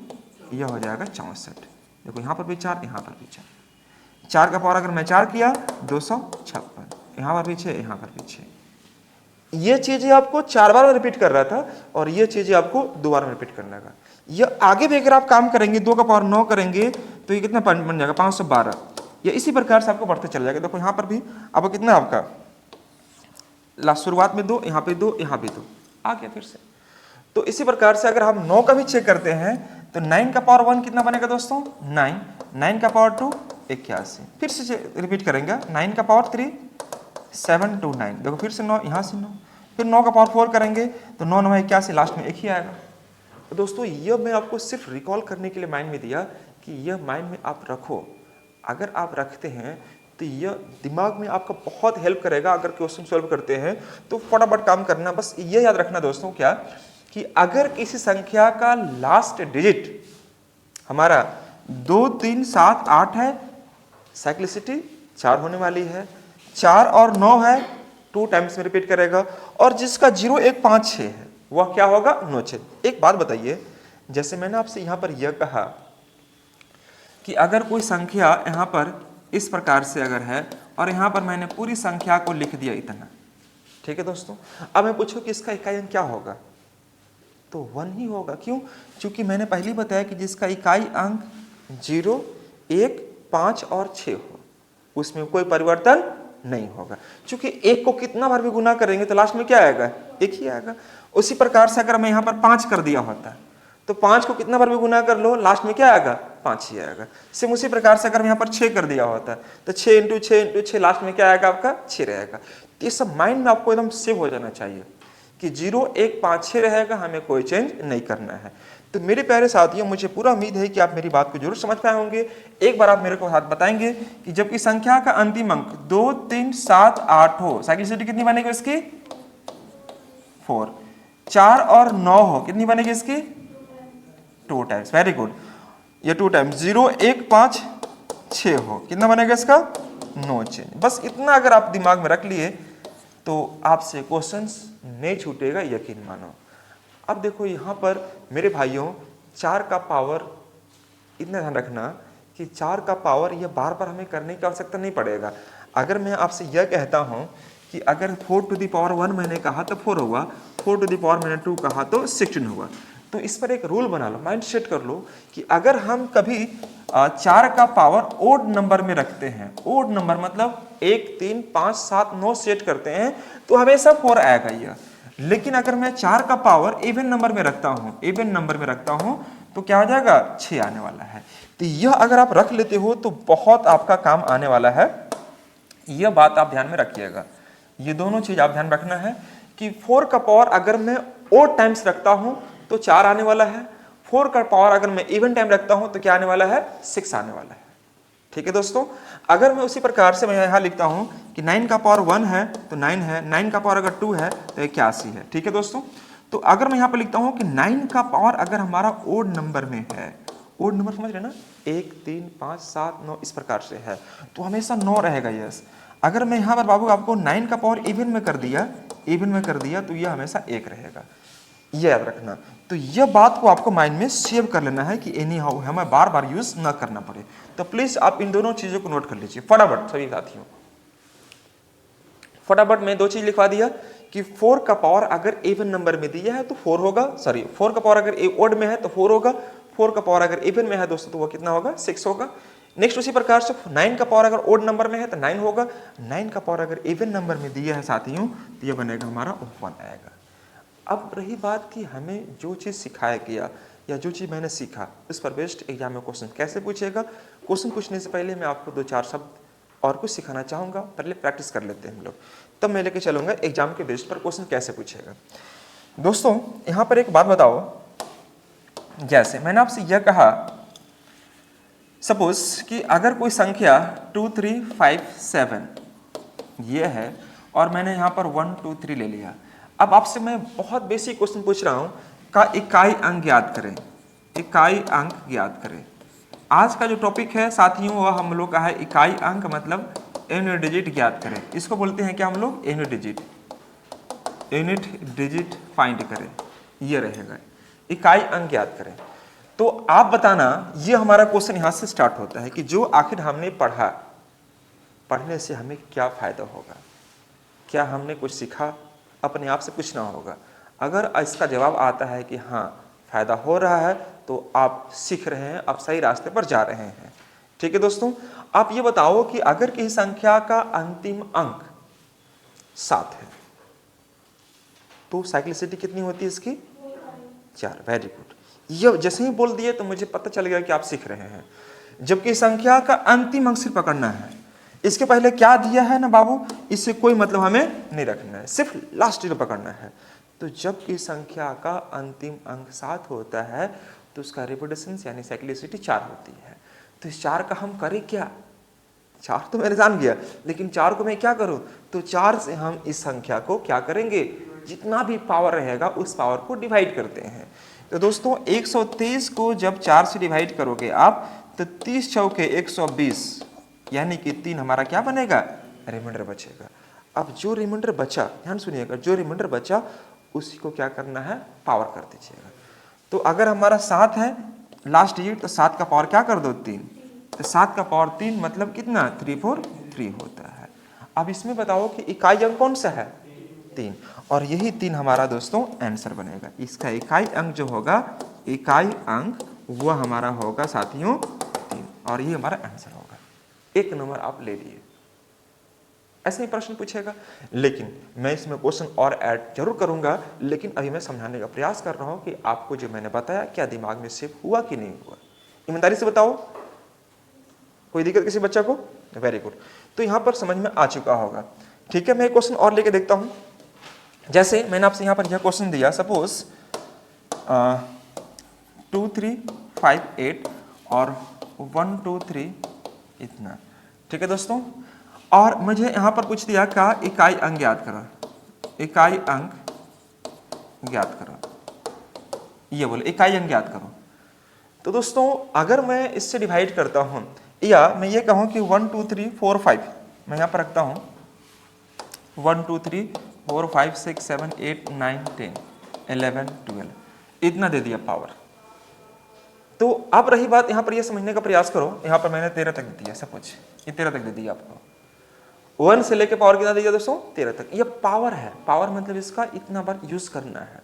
यह हो जाएगा 64। देखो यहाँ पर भी 4, यहाँ पर भी 4। 4 का पावर अगर मैं 4 किया 256, यहाँ पर भी 6, यहाँ पर भी 6। ये चीजें आपको 4 बार में रिपीट कर रहा था और ये चीजें आपको 2 बार में रिपीट करने लगा। ये आगे भी अगर आप काम करेंगे, 2 का पावर 9 करेंगे तो ये कितना बन जाएगा, 512। ये इसी प्रकार से आपको बढ़ते चल जाएगा। देखो यहाँ पर भी आपको कितना, आपका लास्ट शुरुआत में 2, यहाँ पे 2, यहाँ भी 2 आ गया फिर से। तो इसी प्रकार से अगर हम 9 का भी चेक करते हैं तो 9 का पावर 1 कितना बनेगा दोस्तों, 9, 9 का पावर 2 81, फिर से रिपीट करेंगे। 9 का पावर 3 729, देखो फिर से 9, यहाँ से 9, फिर 9 का पावर 4 करेंगे तो 9 9 81, लास्ट में 1 ही आएगा। तो दोस्तों यह मैं आपको सिर्फ रिकॉल करने के लिए माइंड में दिया कि यह माइंड में आप रखो। अगर आप रखते हैं तो यह दिमाग में आपका बहुत हेल्प करेगा। अगर क्वेश्चन सॉल्व करते हैं तो फटाफट काम करना। बस ये याद रखना दोस्तों क्या, कि अगर किसी संख्या का लास्ट डिजिट हमारा 2 3 7 8 है, साइक्लिसिटी 4 होने वाली है। 4 और 9 है, 2 टाइम्स में रिपीट करेगा। और जिसका 0 1 5 6 है वह क्या होगा, 9 6। एक बात बताइए, जैसे मैंने आपसे यहां पर यह कहा कि अगर कोई संख्या यहां पर इस प्रकार से अगर है और यहां पर मैंने पूरी संख्या को लिख दिया इतना, ठीक है दोस्तों। अब मैं पूछूं कि इसका इकाई अंक क्या होगा, तो 1 ही होगा। क्यों, क्योंकि मैंने पहले बताया कि जिसका इकाई अंक 0 1 5 और 6 हो उसमें कोई परिवर्तन नहीं होगा। क्योंकि 1 को कितना बार भी गुना करेंगे तो लास्ट में क्या आएगा, 1 ही आएगा। उसी प्रकार से अगर मैं यहाँ पर 5 कर दिया होता तो 5 को कितना बार भी गुना कर लो, लास्ट में क्या आएगा, 5 ही आएगा। सेम उसी प्रकार से अगर मैं यहाँ पर 6 कर दिया होता तो 6 × 6 × 6, लास्ट में क्या आएगा आपका, 6 रहेगा। तो ये सब माइंड में आपको एकदम सेव हो जाना चाहिए कि 0 1 5 6 रहेगा, हमें कोई चेंज नहीं करना है। तो मेरे प्यारे साथियों, मुझे पूरा उम्मीद है कि आप मेरी बात को जरूर समझ पाए होंगे। एक बार आप मेरे को हाथ बताएंगे कि जबकि संख्या का अंतिम अंक 2 3 7 8 हो, साइक्लिसिटी कितनी बनेगी इसकी, 4। 4 और 9 हो, कितनी बनेगी इसकी, 2 टाइम्स। वेरी गुड, ये 2 टाइम्स। 0 1 5 6 हो, कितना बनेगा इसका, 9 चेंज। बस इतना अगर आप दिमाग में रख लिए तो आपसे क्वेश्चंस नहीं छूटेगा, यकीन मानो। अब देखो यहाँ पर मेरे भाइयों, 4 का पावर, इतना ध्यान रखना कि 4 का पावर यह बार बार हमें करने की आवश्यकता नहीं पड़ेगा। अगर मैं आपसे यह कहता हूँ कि अगर 4 टू द पावर 1 मैंने कहा तो 4 होगा, 4 टू द पावर मैंने 2 कहा तो 16 होगा। तो इस पर एक रूल बना लो, माइंड सेट कर लो कि अगर हम कभी 4 का पावर ओड नंबर में रखते हैं, ओड नंबर मतलब 1 3 5 7 9 सेट करते हैं तो हमेशा 4 आएगा। यह लेकिन अगर मैं 4 का पावर इवन नंबर में रखता हूं, तो क्या हो जाएगा, 6 आने वाला है। तो यह अगर आप रख लेते हो तो बहुत आपका काम आने वाला है। यह बात आप ध्यान में रखिएगा, ये दोनों चीज आप ध्यान रखना है कि 4 का पावर अगर मैं ओड टाइम्स रखता हूं तो 4 आने वाला है, 4 का पावर अगर मैं इवन टाइम रखता हूं तो क्या आने वाला है, 6 आने वाला है। ठीक है दोस्तों, अगर मैं उसी प्रकार से मैं यहाँ लिखता हूं कि 9 का पावर 1 है तो 9 है, 9 का पावर अगर 2 है तो 81 है। ठीक है दोस्तों, तो अगर मैं यहाँ पर लिखता हूं कि 9 का पावर अगर हमारा ओड नंबर में है, ओड नंबर समझ रहे ना, 1 3 5 7 9 इस प्रकार से है, तो हमेशा 9 रहेगा। यस, अगर मैं यहाँ पर बाबू आपको 9 का पावर इवन में कर दिया तो यह हमेशा 1 रहेगा, ये याद रखना। तो यह बात को आपको माइंड में सेव कर लेना है कि एनी हाउ हमें बार बार यूज ना करना पड़े। तो प्लीज आप इन दोनों चीजों को नोट कर लीजिए फटाफट सभी साथियों। फटाफट मैं 2 चीज लिखवा दिया कि 4 का पावर अगर इवन नंबर में दिया है तो 4 होगा, 4 का पावर अगर ओड में है तो 4 होगा, 4 का पावर अगर इवन में है दोस्तों तो वो कितना होगा, 6 होगा। नेक्स्ट उसी प्रकार से 9 का पावर अगर ओड नंबर में है तो 9 होगा, 9 का पावर अगर इवन नंबर में दिया है साथियों तो ये बनेगा हमारा 1 आएगा। अब रही बात कि हमें जो चीज़ सिखाया गया या जो चीज़ मैंने सीखा उस पर बेस्ड एग्जाम में क्वेश्चन कैसे पूछेगा। क्वेश्चन पूछने से पहले मैं आपको 2-4 शब्द और कुछ सिखाना चाहूँगा, पहले प्रैक्टिस कर लेते हैं हम लोग, तब मैं लेके चलूँगा एग्जाम के बेस्ड पर क्वेश्चन कैसे पूछेगा। दोस्तों यहाँ पर एक बात बताओ, जैसे मैंने आपसे यह कहा सपोज कि अगर कोई संख्या 2 3 5 7 ये है और मैंने यहाँ पर 1 2 3 ले लिया। अब आपसे मैं बहुत बेसिक क्वेश्चन पूछ रहा हूँ का इकाई अंक ज्ञात करें, इकाई अंक ज्ञात करें। आज का जो टॉपिक है साथियों वह हम लोग का है इकाई अंक मतलब यूनिट डिजिट ज्ञात करें। इसको बोलते हैं क्या हम लोग, यूनिट डिजिट फाइंड करें, ये रहेगा इकाई अंक ज्ञात करें। तो आप बताना, ये हमारा क्वेश्चन यहाँ से स्टार्ट होता है कि जो आखिर हमने पढ़ा, पढ़ने से हमें क्या फायदा होगा, क्या हमने कुछ सीखा, अपने आप से पूछना होगा। अगर इसका जवाब आता है कि हाँ फायदा हो रहा है तो आप सीख रहे हैं, आप सही रास्ते पर जा रहे हैं। ठीक है दोस्तों, आप ये बताओ कि अगर किसी संख्या का अंतिम अंक 7 है तो साइक्लिसिटी कितनी होती है इसकी, 4। वेरी गुड, ये जैसे ही बोल दिए तो मुझे पता चल गया कि आप सीख रहे हैं। जबकि संख्या का अंतिम अंक सिर्फ पकड़ना है, इसके पहले क्या दिया है ना बाबू, इससे कोई मतलब हमें नहीं रखना है, सिर्फ लास्ट जीरो पकड़ना है। तो जब की संख्या का अंतिम अंक 7 होता है तो उसका रिपीटेशन यानी साइक्लिसिटी 4 होती है। तो इस 4 का हम करें क्या, 4 तो मैंने जान गया, लेकिन 4 को मैं क्या करूं, तो 4 से हम इस संख्या को क्या करेंगे, जितना भी पावर रहेगा उस पावर को डिवाइड करते हैं। तो दोस्तों 123 को जब 4 से डिवाइड करोगे आप तो 30 चौके 120 यानी कि 3 हमारा क्या बनेगा, रिमाइंडर बचेगा। अब जो रिमाइंडर बचा, ध्यान सुनिएगा, जो रिमाइंडर बचा उसी को क्या करना है, पावर कर दीजिएगा। तो अगर हमारा 7 है लास्ट डिजिट तो 7 का पावर क्या कर दो, 3। तो 7 का पावर 3 मतलब कितना, 343 होता है। अब इसमें बताओ कि इकाई अंक कौन सा है, 3, और यही 3 हमारा दोस्तों आंसर बनेगा। इसका इकाई अंक जो होगा, इकाई अंक वो हमारा होगा साथियों 3, और ये हमारा आंसर होगा। 1 नंबर आप ले लिए। ऐसे ही प्रश्न पूछेगा, लेकिन मैं इसमें क्वेश्चन और ऐड जरूर करूंगा, लेकिन अभी मैं समझाने का प्रयास कर रहा हूं कि आपको जो मैंने बताया क्या दिमाग में सेव हुआ कि नहीं हुआ। ईमानदारी से बताओ, कोई दिक्कत किसी बच्चा को, वेरी गुड। तो यहां पर समझ में आ चुका होगा। ठीक है, मैं एक क्वेश्चन और लेके देखता हूं। जैसे मैंने आपसे यहां पर यह क्वेश्चन दिया, सपोज 2 3 5 8 और 1 2 3 इतना। ठीक है दोस्तों, और मुझे यहां पर पूछ दिया का इकाई अंक ज्ञात करो, इकाई अंक ज्ञात करो, ये बोले इकाई अंक ज्ञात करो। तो दोस्तों अगर मैं इससे डिवाइड करता हूं, या मैं ये कहूं कि 1 2 3 4 5, मैं यहां पर रखता हूं 1 2 3 4 5 6 7 8 9 10 11 12, इतना दे दिया पावर। तो अब रही बात, यहां पर ये समझने का प्रयास करो, यहां पर मैंने 13 तक दे दिया, सब कुछ ये 13 तक दे दिया आपको। 1 से लेके पावर कितना दिया दोस्तों, 13 तक। ये पावर है, पावर मतलब इसका इतना बार यूज करना है।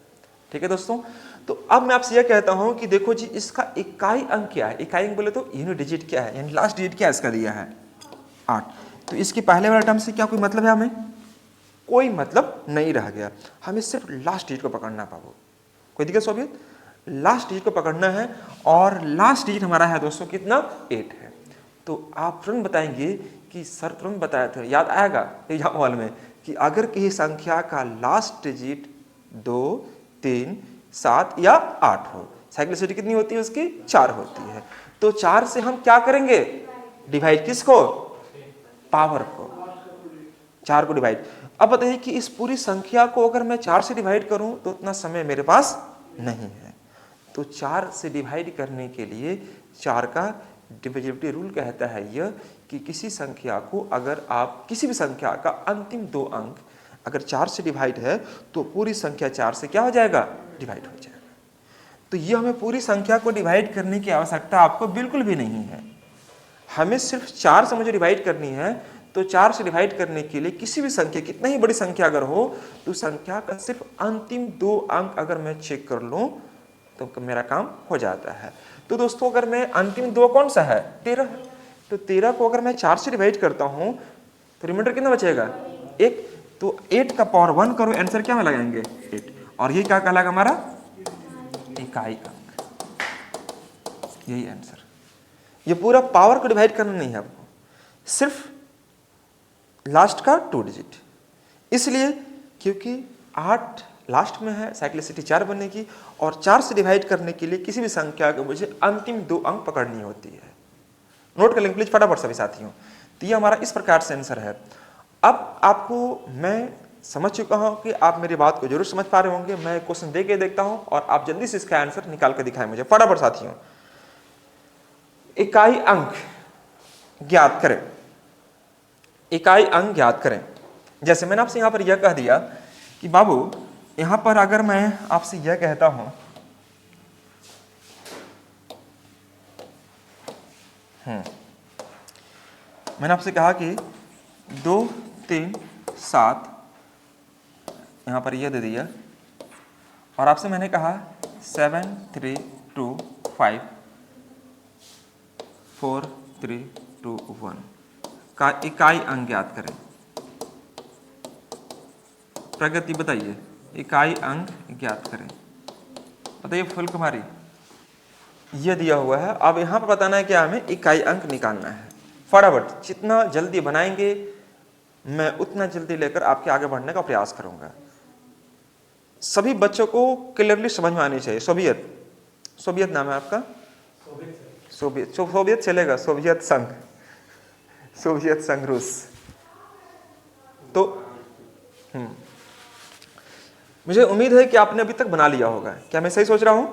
ठीक है दोस्तों, तो अब मैं आपसे यह कहता हूं कि देखो जी इसका इकाई अंक क्या है, इकाई अंक बोले तो यूनिट डिजिट क्या है, यानी लास्ट डिजिट क्या इसका दिया है 8। तो इसके पहले वाले टर्म से क्या कोई मतलब है हमें, कोई मतलब नहीं रह गया। हमें सिर्फ लास्ट डिजिट को पकड़ना बाबू। कोई दिक्कत सोभियत? लास्ट डिजिट को पकड़ना है और लास्ट डिजिट हमारा है दोस्तों कितना? 8 है। तो आप तुरंत बताएंगे कि सर तुरंत बताया था, याद आएगा एग्जाम हॉल में कि अगर किसी संख्या का लास्ट डिजिट 2, 3, 7 या 8 हो, साइक्लिसिटी कितनी होती है उसकी? 4 होती है। तो 4 से हम क्या करेंगे? डिवाइड किसको? पावर को। 4 को डिवाइड। अब बताइए कि इस पूरी संख्या को अगर मैं 4 से डिवाइड करूं तो उतना समय मेरे पास नहीं है। तो 4 से डिवाइड करने के लिए 4 का डिविजिबिलिटी रूल कहता है यह कि किसी संख्या को अगर आप किसी भी संख्या का अंतिम 2 अंक अगर 4 से डिवाइड है तो पूरी संख्या 4 से क्या हो जाएगा? डिवाइड हो जाएगा। तो यह हमें पूरी संख्या को डिवाइड करने की आवश्यकता आपको बिल्कुल भी नहीं है। हमें सिर्फ 4 से मुझे डिवाइड करनी है। तो 4 से डिवाइड करने के लिए किसी भी संख्या, कितना ही बड़ी संख्या अगर हो, तो संख्या का सिर्फ अंतिम 2 अंक अगर मैं चेक कर लूं तो मेरा काम हो जाता है। तो दोस्तों अगर मैं अंतिम 2 कौन सा है? 13 है। तो 13 को अगर मैं 4 से डिवाइड करता हूं तो रिमाइंडर कितना बचेगा? 1। तो 8 का पावर 1 करो, आंसर क्या में लगाएंगे? 8। और ये क्या कहलाएगा हमारा? इकाई अंक। यही आंसर। ये पूरा पावर को डिवाइड करना नहीं है आपको, सिर्फ लास्ट का 2 डिजिट। इसलिए क्योंकि 8 लास्ट में है, साइक्लिसिटी 4 बनेगी और 4 से डिवाइड करने के लिए किसी भी संख्या को मुझे अंतिम 2 अंक पकड़नी होती है। नोट कर लेंगे प्लीज फटाफट सभी साथियों। तो ये हमारा इस प्रकार से आंसर है। अब आपको मैं समझ चुका हूं कि आप मेरी बात को जरूर समझ पा रहे होंगे। मैं क्वेश्चन दे के देखता हूं और आप जल्दी से इसका आंसर निकाल कर दिखाएं मुझे फटाफट साथियों। इकाई अंक ज्ञात करें। इकाई अंक ज्ञात करें। जैसे मैंने आपसे यहां पर यह कह दिया कि बाबू यहां पर अगर मैं आपसे यह कहता हूं मैंने आपसे कहा कि 2, 3, 7 यहां पर यह दे दिया और आपसे मैंने कहा 7, 3, 2, 5, 4, 3, 2, 1 का इकाई अंक ज्ञात करें। प्रगति बताइए, इकाई अंक ज्ञात करें। बताइए फुल कुमारी, यह दिया हुआ है। अब यहां पर बताना है कि हमें इकाई अंक निकालना है। फटाफट जितना जल्दी बनाएंगे मैं उतना जल्दी लेकर आपके आगे बढ़ने का प्रयास करूंगा। सभी बच्चों को क्लियरली समझ में आनी चाहिए। सोवियत, सोवियत नाम है आपका? सोवियत, सोवियत चलेगा? सोवियत संघ, सोवियत संघ रूस। तो मुझे उम्मीद है कि आपने अभी तक बना लिया होगा। क्या मैं सही सोच रहा हूं?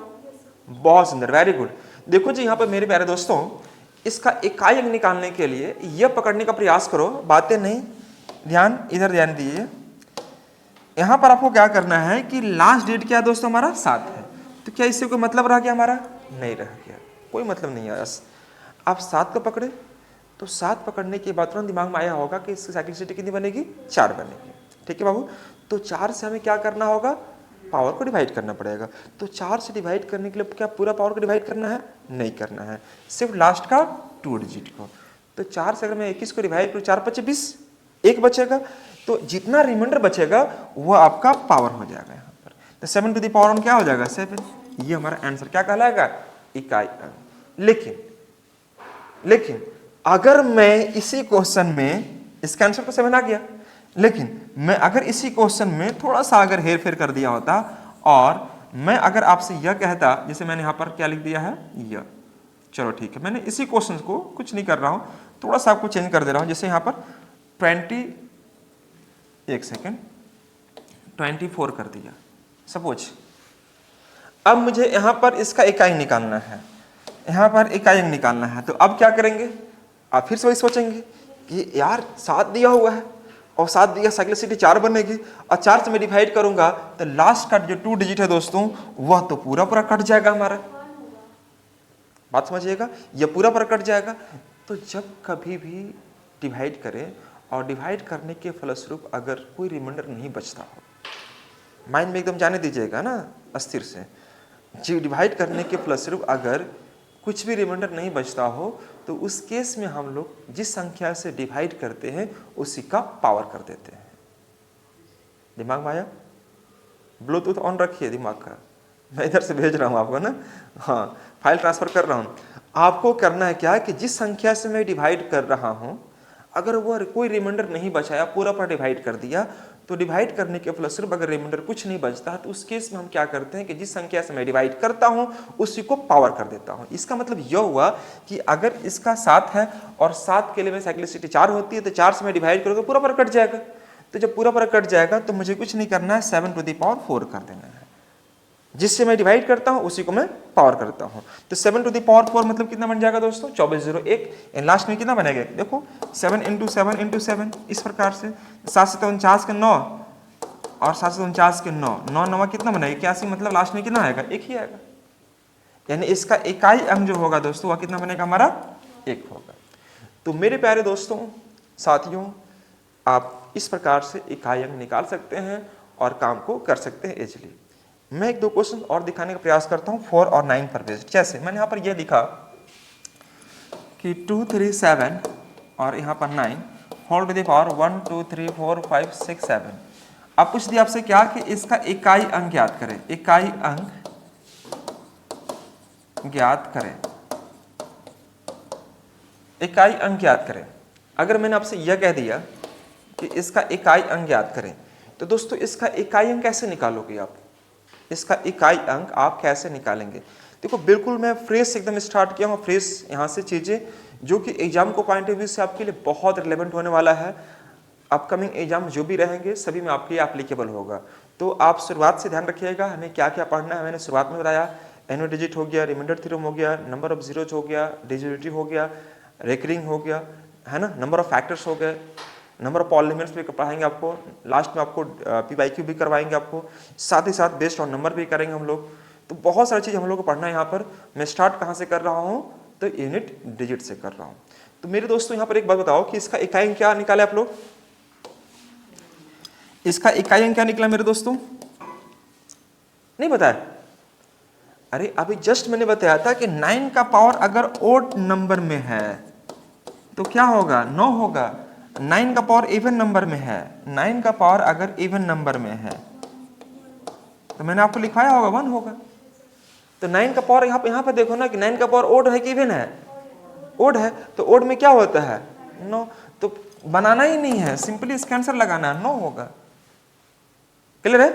बहुत सुंदर, वेरी गुड। देखो जी यहाँ पर मेरे प्यारे दोस्तों, इसका इकाई अंक निकालने के लिए यह पकड़ने का प्रयास करो, बातें नहीं, ध्यान इधर ध्यान दीजिए। यहां पर आपको क्या करना है कि लास्ट डेट क्या है दोस्तों? हमारा 7 है। तो क्या इससे कोई मतलब रह गया? हमारा नहीं रह गया, कोई मतलब नहीं है। आप 7 को पकड़े तो 7 पकड़ने के बाद तुरंत दिमाग में आया होगा कि इसकी साइक्लिसिटी कितनी बनेगी? 4 बनेगी। ठीक है बाबू। तो 4 से हमें क्या करना होगा? पावर को डिवाइड करना पड़ेगा। तो 4 से डिवाइड करने के लिए क्या पूरा पावर को डिवाइड करना है? नहीं करना है, सिर्फ लास्ट का 2 डिजिट को। तो 4 से अगर मैं 21 को डिवाइड करूँ, 4 5 20, 1 बचेगा। तो जितना रिमाइंडर बचेगा वो आपका पावर हो जाएगा यहाँ पर। तो 7 टू द पावर 1 क्या हो जाएगा? 7। ये हमारा आंसर क्या कहलाएगा? इकाई अंक। लेकिन अगर मैं इसी क्वेश्चन में, इसका आंसर तो 7 आ गया, लेकिन मैं अगर इसी क्वेश्चन में थोड़ा सा अगर हेर फेर कर दिया होता और मैं अगर आपसे यह कहता, जैसे मैंने यहाँ पर क्या लिख दिया है यह, चलो ठीक है, मैंने इसी क्वेश्चन को कुछ नहीं कर रहा हूँ, थोड़ा सा आपको चेंज कर दे रहा हूँ। जैसे यहाँ पर 24 कर दिया सपोज। अब मुझे यहाँ पर इसका इकाई निकालना है, यहाँ पर इकाई निकालना है। तो अब क्या करेंगे? आप फिर से वही सोचेंगे कि यार 7 दिया हुआ है और 7 दिया, साइक्लिसिटी 4 बनेगी और 4 से मैं डिवाइड करूंगा तो लास्ट का जो 2 डिजिट है दोस्तों वह तो पूरा पूरा कट जाएगा हमारा। बात समझिएगा, यह पूरा पूरा कट जाएगा। तो जब कभी भी डिवाइड करें और डिवाइड करने के फलस्वरूप अगर कोई रिमाइंडर नहीं बचता हो, माइंड में एकदम जाने दीजिएगा ना अस्थिर से, जी डिवाइड करने के फलस्वरूप अगर कुछ भी रिमाइंडर नहीं बचता हो तो उस केस में हम लोग जिस संख्या से डिवाइड करते हैं उसी का पावर कर देते हैं। दिमाग में आया? ब्लूटूथ ऑन रखिए दिमाग का, मैं इधर से भेज रहा हूँ आपको ना, हाँ फाइल ट्रांसफर कर रहा हूँ। आपको करना है क्या कि जिस संख्या से मैं डिवाइड कर रहा हूँ, अगर वह कोई रिमाइंडर नहीं बचाया, पूरा पर डिवाइड कर दिया, तो डिवाइड करने के फलस्वरूप अगर रिमाइंडर कुछ नहीं बचता तो उस केस में हम क्या करते हैं कि जिस संख्या से मैं डिवाइड करता हूं उसी को पावर कर देता हूं। इसका मतलब यह हुआ कि अगर इसका 7 है और 7 के लिए में साइक्लिसिटी 4 होती है, तो 4 से मैं डिवाइड करूँगा पूरा पर कट जाएगा। तो जब पूरा पर कट जाएगा तो मुझे कुछ नहीं करना है, 7 टू द पावर 4 कर देना है। जिससे मैं डिवाइड करता हूं उसी को मैं पावर करता हूं। तो 7 टू द पावर 4 मतलब कितना बन जाएगा दोस्तों? 2401। एंड लास्ट में कितना बनेगा? देखो 7 इंटू 7 इंटू 7, इस प्रकार से 7 से 49 के 9 और 7 से 49 के 9, 9 9 कितना बनेगा? 81। मतलब लास्ट में कितना आएगा? 1 ही आएगा। यानी इसका इकाई अंक जो होगा दोस्तों वह कितना बनेगा? हमारा 1 होगा। तो मेरे प्यारे दोस्तों साथियों, आप इस प्रकार से इकाई अंक निकाल सकते हैं और काम को कर सकते हैं इजीली। मैं एक दो क्वेश्चन और दिखाने का प्रयास करता हूँ 4 और 9 पर बेस्ड। जैसे मैंने यहाँ पर यह लिखा कि 2 3 7 और यहाँ पर 9 होल टू द पावर 1 2 3 4 5 6 7। अब पूछ दिया आपसे क्या कि इसका इकाई अंक ज्ञात करें। इकाई अंक ज्ञात करें, इकाई अंक ज्ञात करें। अगर मैंने आपसे यह कह दिया कि इसका इकाई अंक ज्ञात करें, तो दोस्तों इसका इकाई अंक कैसे निकालोगे आप? इसका इकाई अंक आप कैसे निकालेंगे? देखो बिल्कुल मैं फ्रेश एकदम स्टार्ट किया हूँ, फ्रेश यहाँ से चीज़ें जो कि एग्जाम को पॉइंट ऑफ व्यू से आपके लिए बहुत रिलेवेंट होने वाला है। अपकमिंग एग्जाम जो भी रहेंगे सभी में आपके लिए एप्लीकेबल होगा। तो आप शुरुआत से ध्यान रखिएगा हमें क्या क्या पढ़ना है। मैंने शुरुआत में बताया एनो डिजिट हो गया, रिमाइंडर थ्योरम हो गया, नंबर ऑफ जीरोज हो गया, डिजिटिविटी हो गया, रेकरिंग हो गया, है ना, नंबर ऑफ फैक्टर्स हो गए, नंबर ऑफ पॉलीमर्स भी पढ़ाएंगे आपको, लास्ट में आपको PYQ भी करवाएंगे आपको, साथ ही साथ बेस्ड ऑन नंबर भी करेंगे हम लोग। तो बहुत सारी चीज़ हम लोग को पढ़ना है यहाँ पर। मैं स्टार्ट कहाँ से कर रहा हूँ? तो यूनिट डिजिट से कर रहा हूँ। तो मेरे दोस्तों यहाँ पर एक बात बताओ कि इसका इकाई अंक क्या निकाले आप लोग? इसका इकाई अंक क्या निकला मेरे दोस्तों? नहीं बताया? अरे अभी जस्ट मैंने बताया था कि 9 का पावर अगर ओड नंबर में है तो क्या होगा? 9 होगा। 9 का पावर इवन नंबर में है, 9 का पावर अगर इवन नंबर में है तो मैंने आपको लिखवाया होगा 1 होगा। तो 9 का पावर यहाँ पे देखो ना कि 9 का पावर ओड है कि इवन है? ओड है। तो ओड में क्या होता है? 9। तो बनाना ही नहीं है, सिंपली इसका आंसर लगाना है, 9 होगा। क्लियर है?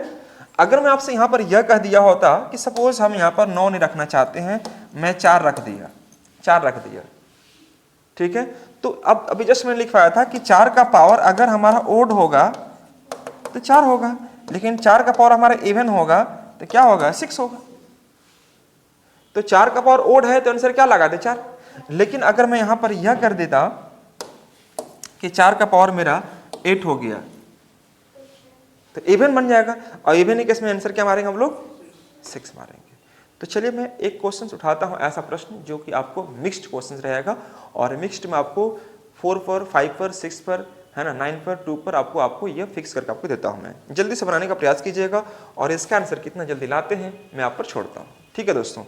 अगर मैं आपसे यहाँ पर यह कह दिया होता कि सपोज हम यहाँ पर 9 नहीं रखना चाहते हैं, मैं 4 रख दिया, 4 रख दिया, ठीक है, तो अब अभी जस्ट मैंने लिखवाया था कि 4 का पावर अगर हमारा ओड होगा तो 4 होगा, लेकिन 4 का पावर हमारा इवन होगा तो क्या होगा? 6 होगा। तो 4 का पावर ओड है तो आंसर क्या लगा दे? 4। लेकिन अगर मैं यहां पर यह कर देता कि 4 का पावर मेरा 8 हो गया तो इवन बन जाएगा, और इवन केस में आंसर क्या मारेंगे हम लोग? 6 मारेंगे। तो चलिए मैं एक क्वेश्चन उठाता हूं, ऐसा प्रश्न जो कि आपको मिक्स्ड क्वेश्चन रहेगा, और मिक्स्ड में आपको 4 पर, 5 पर, 6 पर, है ना, 9 पर, 2 पर आपको यह फिक्स करके आपको देता हूं। मैं जल्दी से बनाने का प्रयास कीजिएगा और इसका आंसर कितना जल्दी लाते हैं मैं आप पर छोड़ता हूं। ठीक है दोस्तों,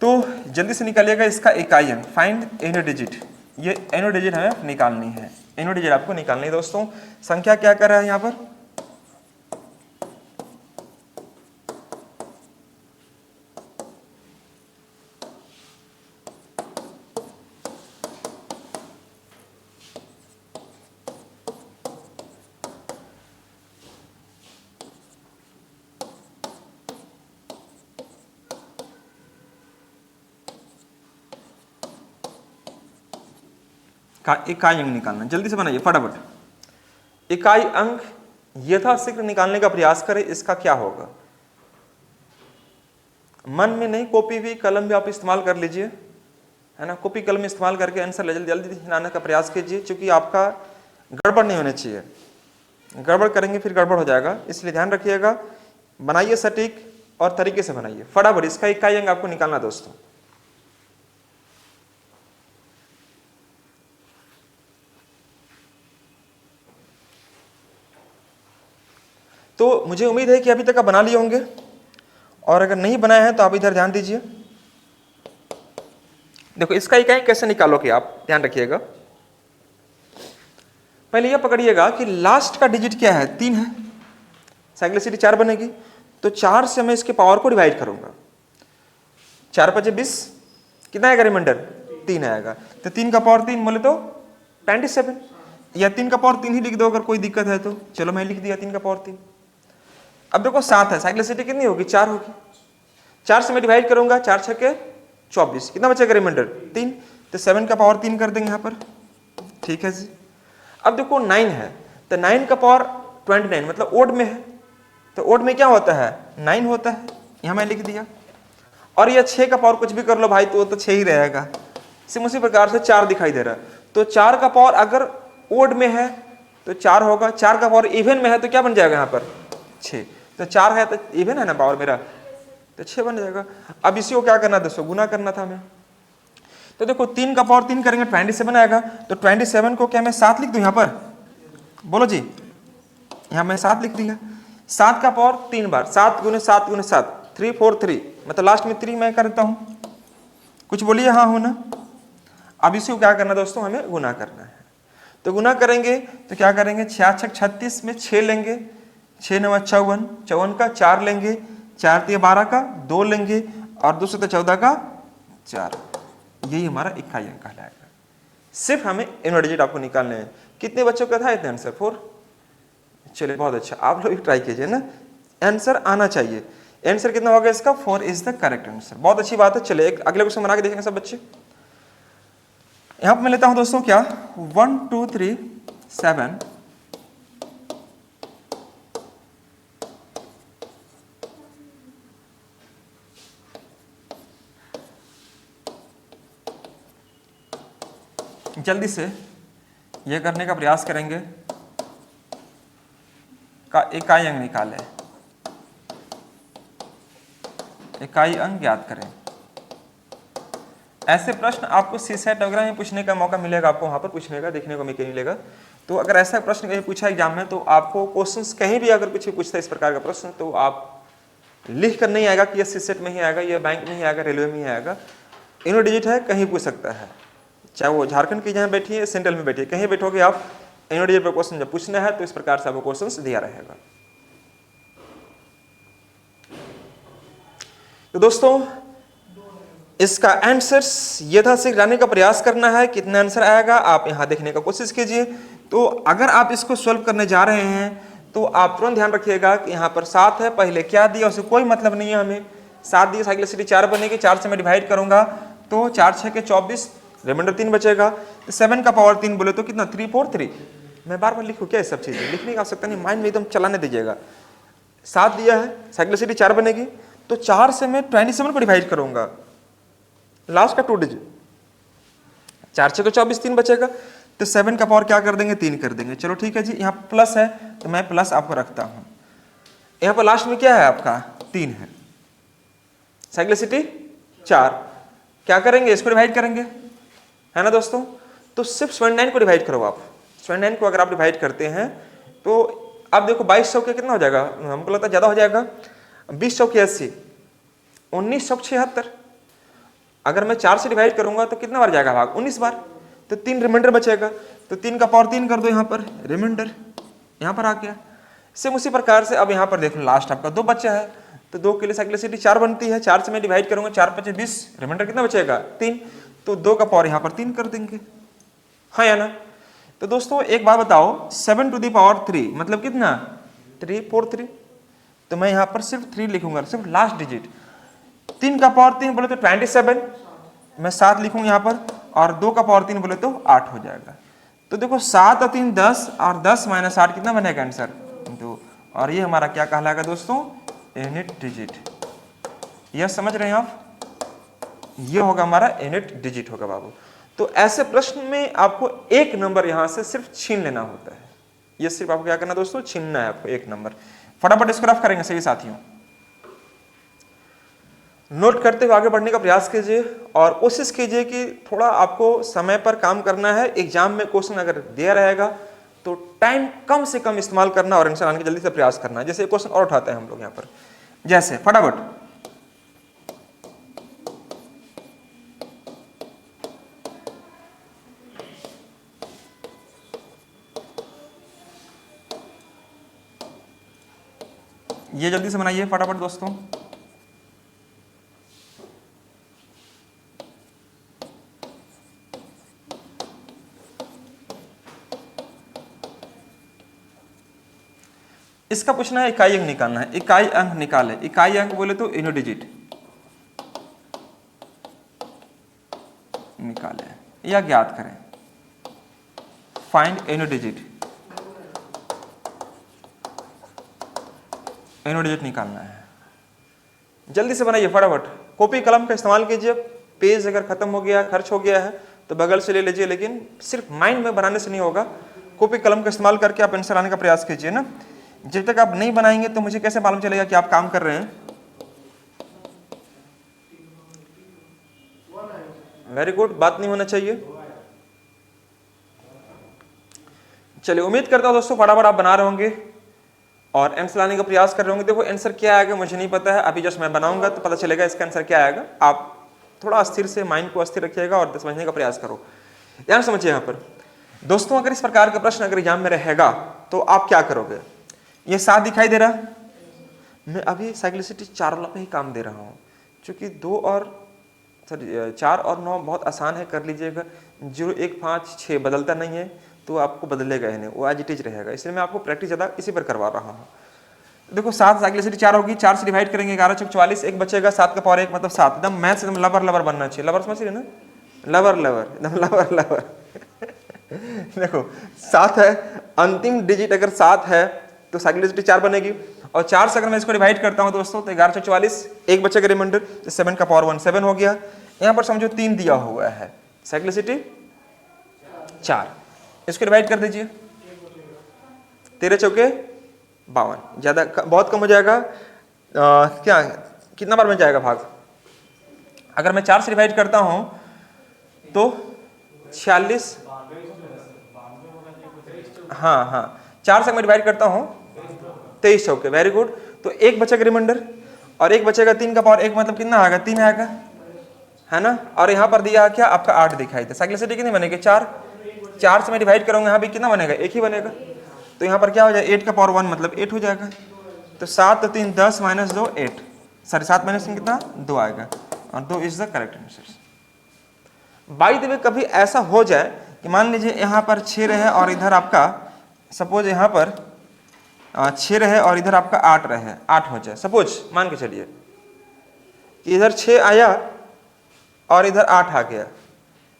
तो जल्दी से निकालिएगा इसका इकाई अंक। फाइंड एनो डिजिट, ये एनो डिजिट हमें निकालनी है, एनो डिजिट आपको निकालनी है दोस्तों। संख्या क्या कर रहा है यहाँ पर? का इकाई अंक निकालना, जल्दी से बनाइए फटाफट। इकाई अंक यथाशीघ्र निकालने का प्रयास करें। इसका क्या होगा? मन में नहीं, कॉपी भी कलम भी आप इस्तेमाल कर लीजिए, है ना, कॉपी कलम इस्तेमाल करके आंसर जल्दी जल्दी लाने का प्रयास कीजिए, क्योंकि आपका गड़बड़ नहीं होना चाहिए। गड़बड़ करेंगे फिर गड़बड़ हो जाएगा, इसलिए ध्यान रखिएगा। बनाइए सटीक और तरीके से बनाइए फटाफट। इसका इकाई अंक आपको निकालना दोस्तों। तो मुझे उम्मीद है कि अभी तक आप बना लिए होंगे, और अगर नहीं बनाए हैं तो आप इधर ध्यान दीजिए। देखो इसका इकाई कैसे निकालोगे आप, ध्यान रखिएगा। पहले यह पकड़िएगा कि लास्ट का डिजिट क्या है, 3 है, साइक्लिसिटी 4 बनेगी, तो 4 से मैं इसके पावर को डिवाइड करूंगा, 4 5 20, कितना आएगा रिमाइंडर, 3 आएगा, तो 3 का पावर 3 बोले तो 27, या 3 का पावर 3 ही लिख दो अगर कोई दिक्कत है तो, चलो मैं लिख दिया 3 का पावर 3। अब देखो 7 है, साइक्लिसिटी कितनी होगी, 4 होगी, 4 से मैं डिवाइड करूंगा, 4 6 के 24, कितना बचेगा रिमाइंडर 3, तो 7 का पावर 3 कर देंगे यहाँ पर, ठीक है जी। अब देखो 9 है, तो 9 का पावर 29, मतलब ओड में है, तो ओड में क्या होता है, 9 होता है, यहाँ मैं लिख दिया। और यह 6 का पावर कुछ भी कर लो भाई, तो 6 ही रहेगा। सिर्फ उसी प्रकार से 4 दिखाई दे रहा है, तो 4 का पावर अगर ओड में है तो 4 होगा, 4 का पावर इवन में है तो क्या बन जाएगा यहाँ पर 6, तो 4 है तो इवन है ना पावर मेरा, तो 6 बन जाएगा। अब इसी को क्या करना, दोस्तों गुना करना था हमें, तो देखो 3 का पावर 3 करेंगे 27 आएगा, तो 27 को क्या मैं 7 लिख दूं यहाँ पर, बोलो जी, यहाँ मैं 7 लिख दिया। 7 का पावर 3 बार, 7 गुने 7 गुने 7, 3 4 3, मतलब लास्ट में 3 मैं करता हूँ, कुछ बोलिए हाँ हो ना। अब इसी को क्या करना दोस्तों, हमें गुना करना है, तो गुना करेंगे तो क्या करेंगे, 6 6 36 में 6 लेंगे, 6 9 54, 54 का 4 लेंगे, 4 3 12 का 2 लेंगे, और 2 7 14 का 4, यही हमारा इकाई अंक कहलाएगा। सिर्फ हमें इनवर्ट डिजिट आपको निकालने हैं। कितने बच्चों का था इतने आंसर, 4, चलिए बहुत अच्छा, आप लोग भी ट्राई कीजिए ना, आंसर आना चाहिए। आंसर कितना होगा इसका, 4 इज द करेक्ट आंसर, बहुत अच्छी बात है। चलिए एक अगले क्वेश्चन बना के देखेंगे सब बच्चे। यहां पर मैं लेता हूं दोस्तों क्या, 1 2 3 7, जल्दी से यह करने का प्रयास करेंगे का इकाई अंक निकालें, इकाई अंक ज्ञात करें। ऐसे प्रश्न आपको सीसेट वगैरह में पूछने का मौका मिलेगा, आपको वहां पर पूछने का देखने को मिलेगा। तो अगर ऐसा प्रश्न कहीं पूछा एग्जाम में, तो आपको क्वेश्चंस कहीं भी अगर कुछ भी पूछता है इस प्रकार का प्रश्न, तो आप लिख कर नहीं आएगा कि यह सीसेट में ही आएगा, यह बैंक में ही आएगा, रेलवे में ही आएगा, इन्हों डिजिट है, कहीं पूछ सकता है, चाहे वो झारखंड की जहाँ बैठी है, सेंट्रल में बैठी है, कहीं बैठोगे आप, इन्हों डिजिट पर क्वेश्चन जब पूछना है तो इस प्रकार से आपको क्वेश्चन दिया रहेगा। तो दोस्तों इसका आंसर्स यथाशीघ्र लाने का प्रयास करना है, कितना आंसर आएगा आप यहां देखने का कोशिश कीजिए। तो अगर आप इसको सॉल्व करने जा रहे हैं तो आप तुरंत ध्यान रखिएगा कि यहाँ पर 7 है, पहले क्या दिया उससे कोई मतलब नहीं है हमें, 7 दिया, साइक्लिसिटी 4 बनेगी, 4 से मैं डिवाइड करूंगा तो 4 6 के 24, रिमाइंडर 3 बचेगा। 7 का पावर 3 बोले तो कितना, 3 4 3, मैं बार बार लिखूँ क्या ये सब चीजें, लिखने की आवश्यकता नहीं, माइंड में एकदम चलाने दीजिएगा। 7 दिया है, साइक्लिसिटी 4 बनेगी, तो 4 से मैं 27 को डिवाइड करूंगा, लास्ट का 2 डिजिट, 4 6 को 24, 3 बचेगा, तो 7 का पावर क्या कर देंगे, 3 कर देंगे। चलो ठीक है जी, यहाँ प्लस है तो मैं प्लस आपको रखता हूं, यहाँ पर लास्ट में क्या है आपका 3 है, साइक्लिसिटी 4, क्या करेंगे इसको डिवाइड करेंगे, है ना दोस्तों। तो सिर्फ 79 को डिवाइड करो आप, 79 को अगर आप डिवाइड करते हैं तो अब देखो 2200 के कितना हो जाएगा, हमको लगता है ज्यादा हो जाएगा, 20 के 80, 19 76, अगर मैं 4 से डिवाइड करूंगा तो कितना बार जाएगा भाग, 19 बार, तो 3 रिमाइंडर बचेगा, तो 3 का पावर 3 कर दो यहाँ पर, रिमाइंडर यहाँ पर आ गया। सेम उसी प्रकार से अब यहाँ पर देख लो लास्ट आपका 2 बचा है, तो 2 के लिए साइक्लिसिटी 4 बनती है, 4 से मैं डिवाइड करूंगा, 4 5 20, रिमाइंडर कितना बचेगा 3, तो 2 का पावर यहाँ पर 3 कर देंगे, हाँ या ना। तो दोस्तों एक बात बताओ, 7 टू द पावर 3 मतलब कितना, 3 4 3, तो मैं यहाँ पर सिर्फ 3 लिखूंगा, सिर्फ लास्ट डिजिट। 3 का पावर 3 बोले तो 27, मैं 7 लिखूंगा यहाँ पर, और 2 का पावर 3 बोले तो 8 हो जाएगा। तो देखो 7 और 3 10, और 10 माइनस 8 कितना बनेगा आंसर 2, और ये हमारा क्या कहलाएगा दोस्तों, यूनिट डिजिट। यह समझ रहे हैं आप, ये होगा हमारा यूनिट डिजिट होगा बाबू। तो ऐसे प्रश्न में आपको 1 नंबर यहां से सिर्फ छीन लेना होता है, ये सिर्फ आपको क्या करना दोस्तों, छीनना है आपको 1 नंबर। फटाफट इसको रफ करेंगे सही साथियों, नोट करते हुए आगे बढ़ने का प्रयास कीजिए और कोशिश कीजिए कि थोड़ा आपको समय पर काम करना है। एग्जाम में क्वेश्चन अगर दिया रहेगा तो टाइम कम से कम इस्तेमाल करना और आंसर आने की जल्दी से प्रयास करना है। जैसे क्वेश्चन और उठाते हैं हम लोग यहाँ पर, जैसे फटाफट ये जल्दी से बनाइए फटाफट दोस्तों। इसका पूछना है इकाई अंक निकालना है, इकाई अंक निकाले। इकाई अंक बोले तो यूनिट डिजिट निकाले या ज्ञात करें, find unit digit. Unit digit निकालना है, जल्दी से बनाइए फटाफट। कॉपी कलम का इस्तेमाल कीजिए, पेज अगर खत्म हो गया, खर्च हो गया है तो बगल से ले लीजिए, लेकिन सिर्फ माइंड में बनाने से नहीं होगा। कॉपी कलम का इस्तेमाल करके आप आंसर लाने का प्रयास कीजिए ना। जब तक आप नहीं बनाएंगे तो मुझे कैसे मालूम चलेगा कि आप काम कर रहे हैं। वेरी गुड, बात नहीं होना चाहिए। चलिए, उम्मीद करता हूं दोस्तों फटाफट आप बना रहे होंगे और आंसर लाने का प्रयास कर रहे होंगे। देखो आंसर क्या आएगा मुझे नहीं पता है, अभी जस्ट मैं बनाऊंगा तो पता चलेगा इसका आंसर क्या आएगा। आप थोड़ा अस्थिर से माइंड को अस्थिर रखिएगा और समझने का प्रयास करो। ध्यान समझिए यहाँ पर दोस्तों, अगर इस प्रकार का प्रश्न अगर एग्जाम में रहेगा तो आप क्या करोगे। ये 7 दिखाई दे रहा, मैं अभी साइक्लिसिटी 4 वाला पे ही काम दे रहा हूँ, क्योंकि 4 और 9 बहुत आसान है, कर लीजिएगा। 0 1 5 6 बदलता नहीं है तो आपको बदलेगा ही नहीं, वो एज इट इज रहेगा। इसलिए मैं आपको प्रैक्टिस ज़्यादा इसी पर करवा रहा हूँ। देखो 7 साइक्लिसिटी 4 होगी, 4 से डिवाइड करेंगे, 11 चौक 44, एक बचेगा 7 का पावर 1 मतलब 7। एकदम मैथ्स एकदम लवर बनना चाहिए, लवर समझ रहे ना, लवर एकदम लवर देखो 7 है, अंतिम डिजिट अगर 7 है तो साइक्लिसिटी 4 बनेगी, और 4 से अगर मैं इसको डिवाइड करता हूं दोस्तों तो 11 चौक 44, एक बचेगा रिमाइंडर, 7 का पावर 1 7 हो गया। यहाँ पर समझो 3 दिया हुआ है, साइक्लिसिटी 4, इसको डिवाइड कर दीजिए, 13 चौके 52, ज्यादा बहुत कम हो जाएगा। क्या कितना बार में जाएगा भाग, अगर मैं 4 से डिवाइड करता हूं तो 46, हाँ 4 से मैं डिवाइड करता हूं 23 चौके, वेरी गुड। तो एक बचेगा रिमाइंडर और एक बचेगा 3 का पावर 1 मतलब कितना आएगा, 3 आएगा, है ना। और यहाँ पर दिया क्या आपका 8 दिखाई दे, साइक्लिसिटी कितनी बनेगी 4 से मैं डिवाइड करूंगा, यहाँ भी कितना बनेगा, 1 ही बनेगा। तो यहाँ पर क्या हो जाएगा, 8 का पावर 1 मतलब 8 हो जाएगा। तो 7 तो 3 10 माइनस 2 8, सॉरी 7 माइनस 3 कितना 2 आएगा, और 2 is the correct answer. By the way कभी ऐसा हो जाए कि मान लीजिए यहाँ पर 6 रहे और इधर आपका सपोज यहाँ पर 6 रहे और इधर आपका 8 रहे, 8 हो जाए, सपोज मान के चलिए कि इधर 6 आया और इधर 8 आ गया,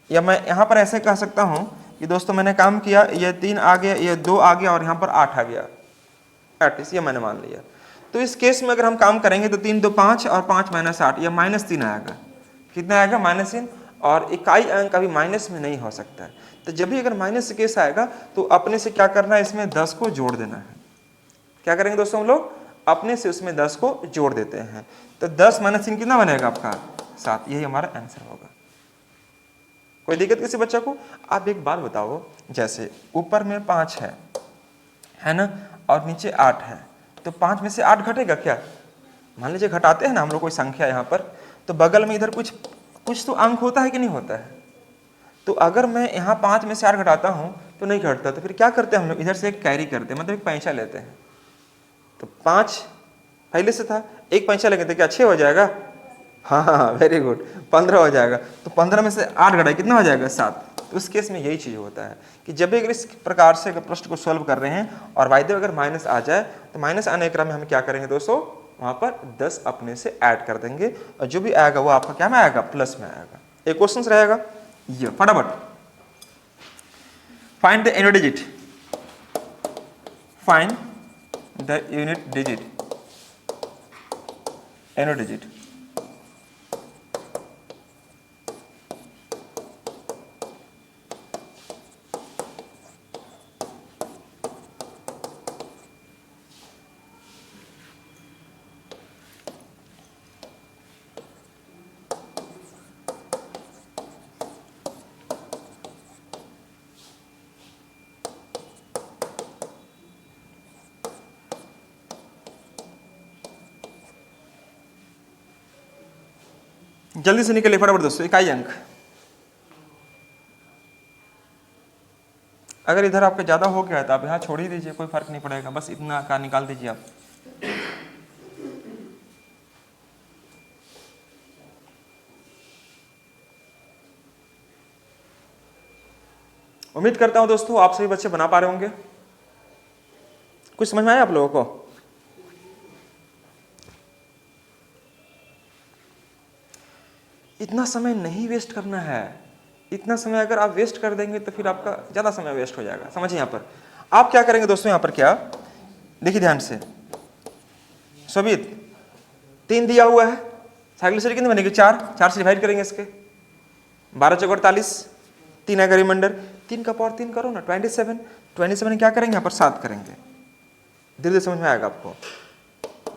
या मैं यहाँ पर ऐसे कह सकता हूँ कि दोस्तों मैंने काम किया, ये 3 आ गया, ये 2 आ गया और यहाँ पर 8 आ गया, एटलीस्ट ये मैंने मान लिया। तो इस केस में अगर हम काम करेंगे तो 3 2 5 और 5 माइनस 8, या -3 आएगा, कितना आएगा -3, और इकाई अंक अभी माइनस में नहीं हो सकता है। तो जब भी अगर माइनस केस आएगा तो अपने से क्या करना है, इसमें 10 को जोड़ देना है। क्या करेंगे दोस्तों, हम लोग अपने से उसमें 10 को जोड़ देते हैं। तो 10 माइनस 3 कितना बनेगा आपका 7, यही हमारा आंसर होगा। कोई दिक्कत किसी बच्चा को। आप एक बात बताओ, जैसे ऊपर में 5 है ना, और नीचे 8 है, तो 5 में से 8 घटेगा क्या, मान लीजिए घटाते हैं ना हम लोग कोई संख्या यहाँ पर, तो बगल में इधर कुछ तो अंक होता है कि नहीं होता है। तो अगर मैं यहाँ 5 में से 8 घटाता हूँ तो नहीं घटता, तो फिर क्या करते हैं हम लोग, इधर से एक कैरी करते हैं, मतलब एक पैंचा लेते हैं। तो 5 पहले से था, एक पैंचा लेते क्या 6 हो जाएगा, हाँ वेरी गुड, 15 हो जाएगा। तो 15 में से 8 घटाए कितना हो जाएगा 7। तो उस केस में यही चीज़ होता है कि जब भी अगर इस प्रकार से अगर प्रश्न को सॉल्व कर रहे हैं और वायदे अगर माइनस आ जाए, तो माइनस आने के क्रम में हम क्या करेंगे दोस्तों, वहाँ पर 10 अपने से ऐड कर देंगे, और जो भी आएगा वो आपका क्या में आएगा, प्लस में आएगा। एक क्वेश्चन रहेगा ये, फटाफट find the unit digit, find the unit digit, unit digit. जल्दी से निकले फटाफट दोस्तों, इकाई अंक। अगर इधर आपका ज्यादा हो गया है तो आप यहाँ छोड़ ही दीजिए, कोई फर्क नहीं पड़ेगा, बस इतना का निकाल दीजिए आप। उम्मीद करता हूं दोस्तों आप सभी बच्चे बना पा रहे होंगे। कुछ समझ में आया आप लोगों को? इतना समय नहीं वेस्ट करना है। इतना समय अगर आप वेस्ट कर देंगे तो फिर आपका ज़्यादा समय वेस्ट हो जाएगा। समझिए यहाँ पर आप क्या करेंगे दोस्तों, यहाँ पर क्या देखिए ध्यान से। सबित 3 दिया हुआ है, साइकिल से कितने बनेंगे 4 से डिवाइड करेंगे इसके 12 चौक 48, 3 आएगा रिमाइंडर, 3 का पावर 3 करो ना 27 क्या करेंगे यहाँ पर 7 करेंगे। धीरे धीरे समझ में आएगा आपको।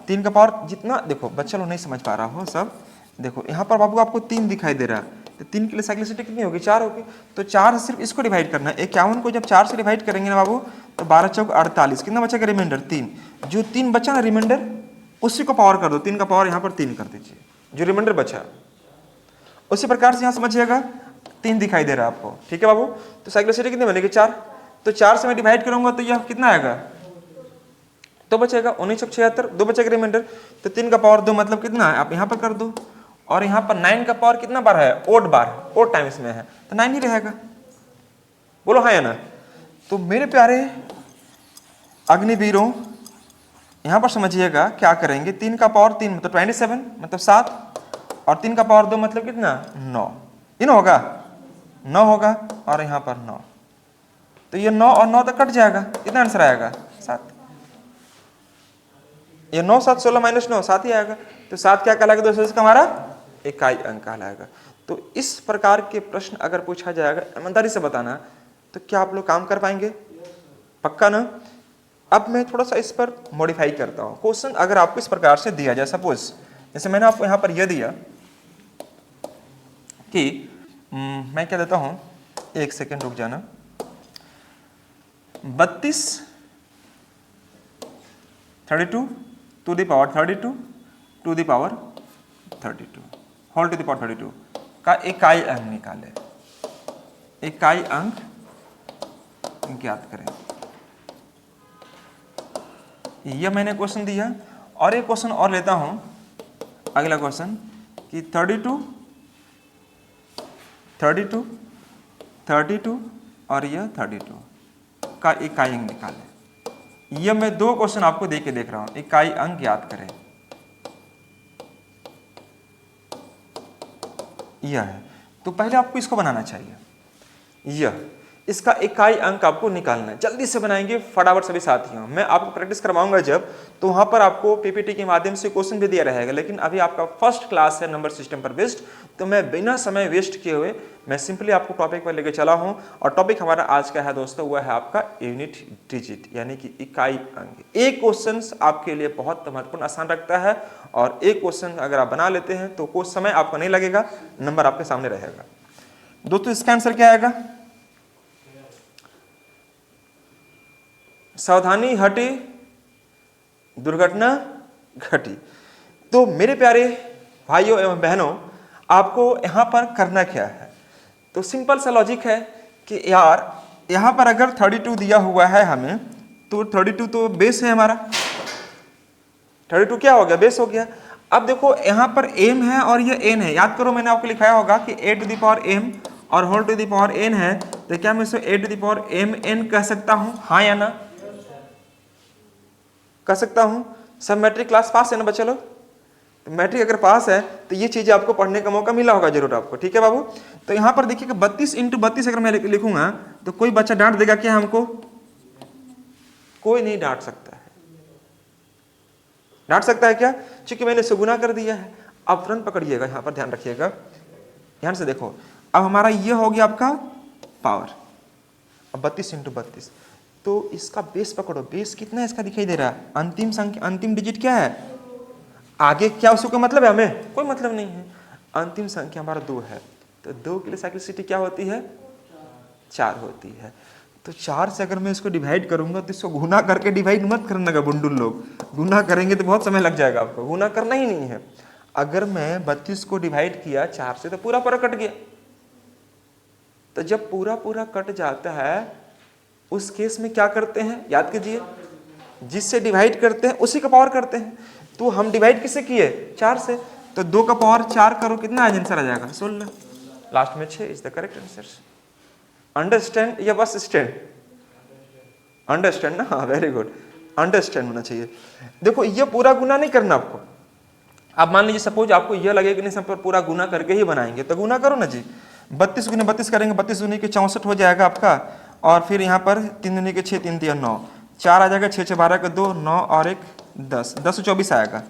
3 का पावर जितना देखो बच्चा लोग नहीं समझ पा रहा हो सब। देखो यहाँ पर बाबू आपको 3 दिखाई दे रहा है, तो 3 के लिए साइक्लिसिटी कितनी होगी 4 होगी। तो 4 से सिर्फ इसको डिवाइड करना है। 51 को जब 4 से डिवाइड करेंगे ना बाबू तो 12 चौक 48 कितना बचेगा रिमाइंडर 3। जो 3 बचा ना रिमाइंडर उसी को पावर कर दो, 3 का पावर यहाँ पर 3 कर दीजिए, जो रिमाइंडर बचा। उसी प्रकार से यहाँ समझिएगा 3 दिखाई दे रहा है आपको, ठीक है बाबू। तो साइक्लिसिटी कितनी बनेगी 4। तो 4 से मैं डिवाइड करूंगा तो यह कितना आएगा 2 बचेगा, 19 चौक 76 2 बचेगा रिमाइंडर। तो 3 का पावर 2 मतलब कितना है आप यहाँ पर कर दो। और यहाँ पर 9 का पावर कितना बार है ओड बार, ओड टाइम इसमें है तो 9 ही रहेगा। बोलो हाँ या ना। तो मेरे प्यारे अग्निवीरों यहाँ पर समझिएगा क्या करेंगे। 3 का पावर 3 मतलब 27 मतलब 7 और 3 का पावर 2 मतलब कितना 9। इन होगा 9 होगा और यहाँ पर 9। तो ये 9 और 9 तक कट जाएगा, कितना आंसर आएगा 7। ये 9 7 16 माइनस 9 7 ही आएगा। तो 7 क्या कहलाएगा दोस्तों इसका हमारा इकाई अंक कहलाएगा। तो इस प्रकार के प्रश्न अगर पूछा जाएगा ईमानदारी से बताना तो क्या आप लोग काम कर पाएंगे? पक्का ना। अब मैं थोड़ा सा इस पर मॉडिफाई करता हूँ। क्वेश्चन अगर आपको इस प्रकार से दिया जाए, सपोज जैसे मैंने आपको यहाँ पर यह दिया कि मैं क्या देता हूँ, एक सेकेंड रुक जाना। 32 32 to the power 32 to the power 32 whole to the power 32 का इकाई अंक निकाले। इकाई अंक ज्ञात करें। यह मैंने क्वेश्चन दिया। और एक क्वेश्चन और लेता हूं, अगला क्वेश्चन कि 32 32 32 और यह 32 का इकाई अंक निकाले। यह मैं 2 क्वेश्चन आपको दे के देख रहा हूं। इकाई अंक ज्ञात करें, यह है। तो पहले आपको इसको बनाना चाहिए। यह इसका इकाई अंक आपको निकालना है। जल्दी से बनाएंगे फटाफट सभी साथियों। मैं आपको प्रैक्टिस करवाऊंगा जब, तो वहां पर आपको पीपीटी के माध्यम से क्वेश्चन भी दिया रहेगा। लेकिन अभी आपका फर्स्ट क्लास है नंबर सिस्टम पर बेस्ड, तो मैं बिना समय वेस्ट किए हुए मैं सिंपली आपको टॉपिक पर लेकर चला हूं। और टॉपिक हमारा आज का है दोस्तों, वह है आपका यूनिट डिजिट यानी कि इकाई अंक। एक क्वेश्चन आपके लिए बहुत महत्वपूर्ण आसान रखता है और एक क्वेश्चन अगर आप बना लेते हैं तो कुछ समय आपको नहीं लगेगा, नंबर आपके सामने रहेगा। दोस्तों इसका आंसर क्या आएगा? सावधानी हटी दुर्घटना घटी। तो मेरे प्यारे भाइयों एवं बहनों, आपको यहां पर करना क्या है? तो सिंपल सा लॉजिक है कि यार यहां पर अगर 32 दिया हुआ है हमें, तो 32 तो बेस है हमारा। 32 क्या हो गया? बेस हो गया। अब देखो यहां पर m है और ये n है। याद करो मैंने आपको लिखाया होगा कि a to the power m और whole to the power n है। तो क्या मैं इसे a to the power m n कह सकता हूं? हाँ या ना कह सकता हूं। सब मैट्रिक क्लास पास है ना बच्चे लोग? तो मैट्रिक अगर पास है तो ये चीजें आपको पढ़ने का मौका मिला होगा जरूर आपको, ठीक है बाबू। तो यहां पर देखिए 32 इंटू 32 अगर मैं लिखूंगा तो कोई बच्चा डांट देगा क्या हमको? कोई नहीं डांट सकता है। डांट सकता है क्या? क्योंकि मैंने इसे गुना कर दिया है। अब तुरंत पकड़िएगा, यहां पर ध्यान रखिएगा, ध्यान से देखो। अब हमारा ये हो गया आपका पावर। अब 32 इंटू 32, तो इसका बेस पकड़ो। बेस कितना है इसका दिखाई दे रहा है? अंतिम संख्या, अंतिम डिजिट क्या है? आगे क्या उसको कोई मतलब है? हमें कोई मतलब नहीं है। अंतिम संख्या हमारा 2 है, तो 2 के लिए साइक्लिसिटी क्या होती है? 4 होती है। तो 4 से अगर मैं इसको डिवाइड करूंगा तो इसको गुना करके डिवाइड मत करना का बुंडुल लोग। गुना करेंगे तो बहुत समय लग जाएगा आपको, गुना करना ही नहीं है। अगर मैं 32 को डिवाइड किया 4 से तो पूरा पूरा कट गया। तो जब पूरा पूरा कट जाता है उस केस में क्या करते हैं? याद कीजिए, जिससे डिवाइड करते हैं उसी का पावर करते हैं। तो हम डिवाइड किससे किए? 4 से। तो 2 का पावर 4 करो, कितना आंसर आ जाएगा? 16। लास्ट में 6 is the correct answer. Understand या बस स्टैंड? अंडरस्टैंड ना, हाँ वेरी गुड, अंडरस्टैंड होना चाहिए। देखो ये पूरा गुना नहीं करना आपको। अब मान लीजिए सपोज आपको यह लगे कि नहीं सब पर पूरा गुना करके ही बनाएंगे, तो गुना करो ना जी। 32 गुने 32 करेंगे, 32 गुने के 64 हो जाएगा आपका, और फिर यहाँ पर 3 दुनी के 6, 3 तिया 9, 4 आ जाएगा, 6 6 12 का 2, 9 और 1 10, 10 24 आएगा।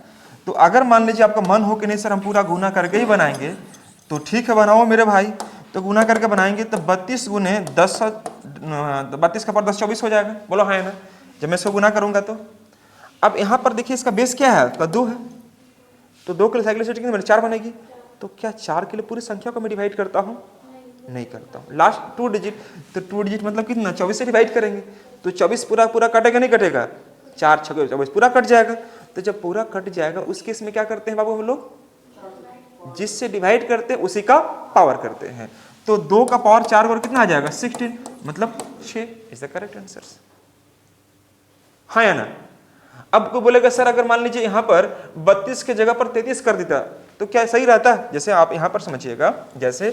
तो अगर मान लीजिए आपका मन हो कि नहीं सर हम पूरा गुना करके ही बनाएंगे, तो ठीक है बनाओ मेरे भाई। तो गुना करके बनाएंगे तो 32 गुने 10, 32 का पावर 10 24 हो जाएगा, बोलो हाँ है ना। जब मैं इसको गुना करूंगा तो अब यहाँ पर देखिए इसका बेस क्या है, तो 2 है, तो 2 के लिए साइक्लिसिटी कितनी बनेगी, 4 बनेगी। तो क्या 4 के लिए पूरी संख्या को मैं डिवाइड करता हूँ? नहीं करता हूँ। लास्ट 2 डिजिट, तो 2 डिजिट मतलब कितना, 24 से डिवाइड करेंगे, तो 24 पूरा पूरा कटेगा नहीं कटेगा, 4 6 24 पूरा कट जाएगा। तो जब पूरा कट जाएगा उस केस में क्या करते हैं बाबू हम लोग, जिससे डिवाइड करते हैं उसी का पावर करते हैं। तो 2 का पावर 4 और कितना आ जाएगा, 16, मतलब 6 इज द करेक्ट आंसर। हाँ या ना। अब कोई बोलेगा सर अगर मान लीजिए यहाँ पर 32 के जगह पर 33 कर देता तो क्या सही रहता? जैसे आप यहाँ पर समझिएगा, जैसे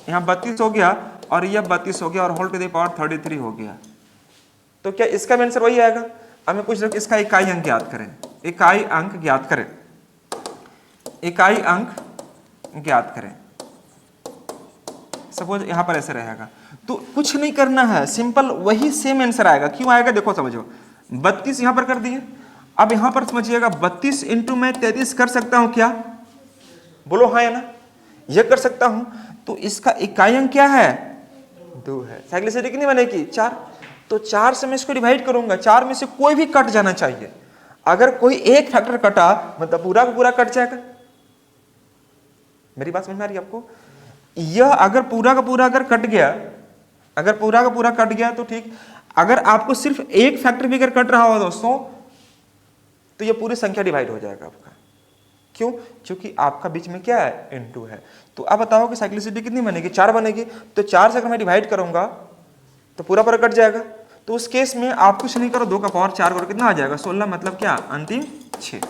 यहाँ 32 हो गया और यह 32 हो गया और होल टू द पावर 33 हो गया, तो क्या इसका आंसर वही आएगा? अब मैं पूछ रहा हूँ इसका इकाई अंक ज्ञात करें, इकाई अंक ज्ञात करें, इकाई अंक ज्ञात करें। सपोज यहाँ पर ऐसे रहेगा, तो कुछ नहीं करना है, सिंपल वही सेम आंसर आएगा। क्यों आएगा देखो समझो, 32 यहाँ पर कर दिए, अब यहाँ पर समझिएगा 32 इंटू मैं 33 कर सकता हूँ क्या, बोलो हाँ या ना, ये कर सकता हूँ। तो इसका इकाई अंक क्या है, 2 है। साइक्लिसिटी कितनी बनेगी, 4। तो 4 से मैं इसको डिवाइड करूंगा, 4 में से कोई भी कट जाना चाहिए। अगर कोई एक फैक्टर कटा मतलब पूरा का पूरा कट जाएगा। मेरी बात समझ में आ रही है आपको? यह अगर पूरा का पूरा अगर कट गया, अगर पूरा का पूरा कट गया तो ठीक, अगर आपको सिर्फ एक फैक्टर भी अगर कट रहा हो दोस्तों, तो यह पूरी संख्या डिवाइड हो जाएगा आपका। क्यों? क्योंकि आपका बीच में क्या है, इनटू है। तो अब बताओ कि साइक्लिसिटी कितनी बनेगी, 4 बनेगी। तो 4 से अगर मैं डिवाइड करूंगा तो पूरा पूरा कट जाएगा। तो उस केस में आप कुछ नहीं करो, 2 का पावर 4 और कितना आ जाएगा, 16, मतलब क्या, अंतिम 6।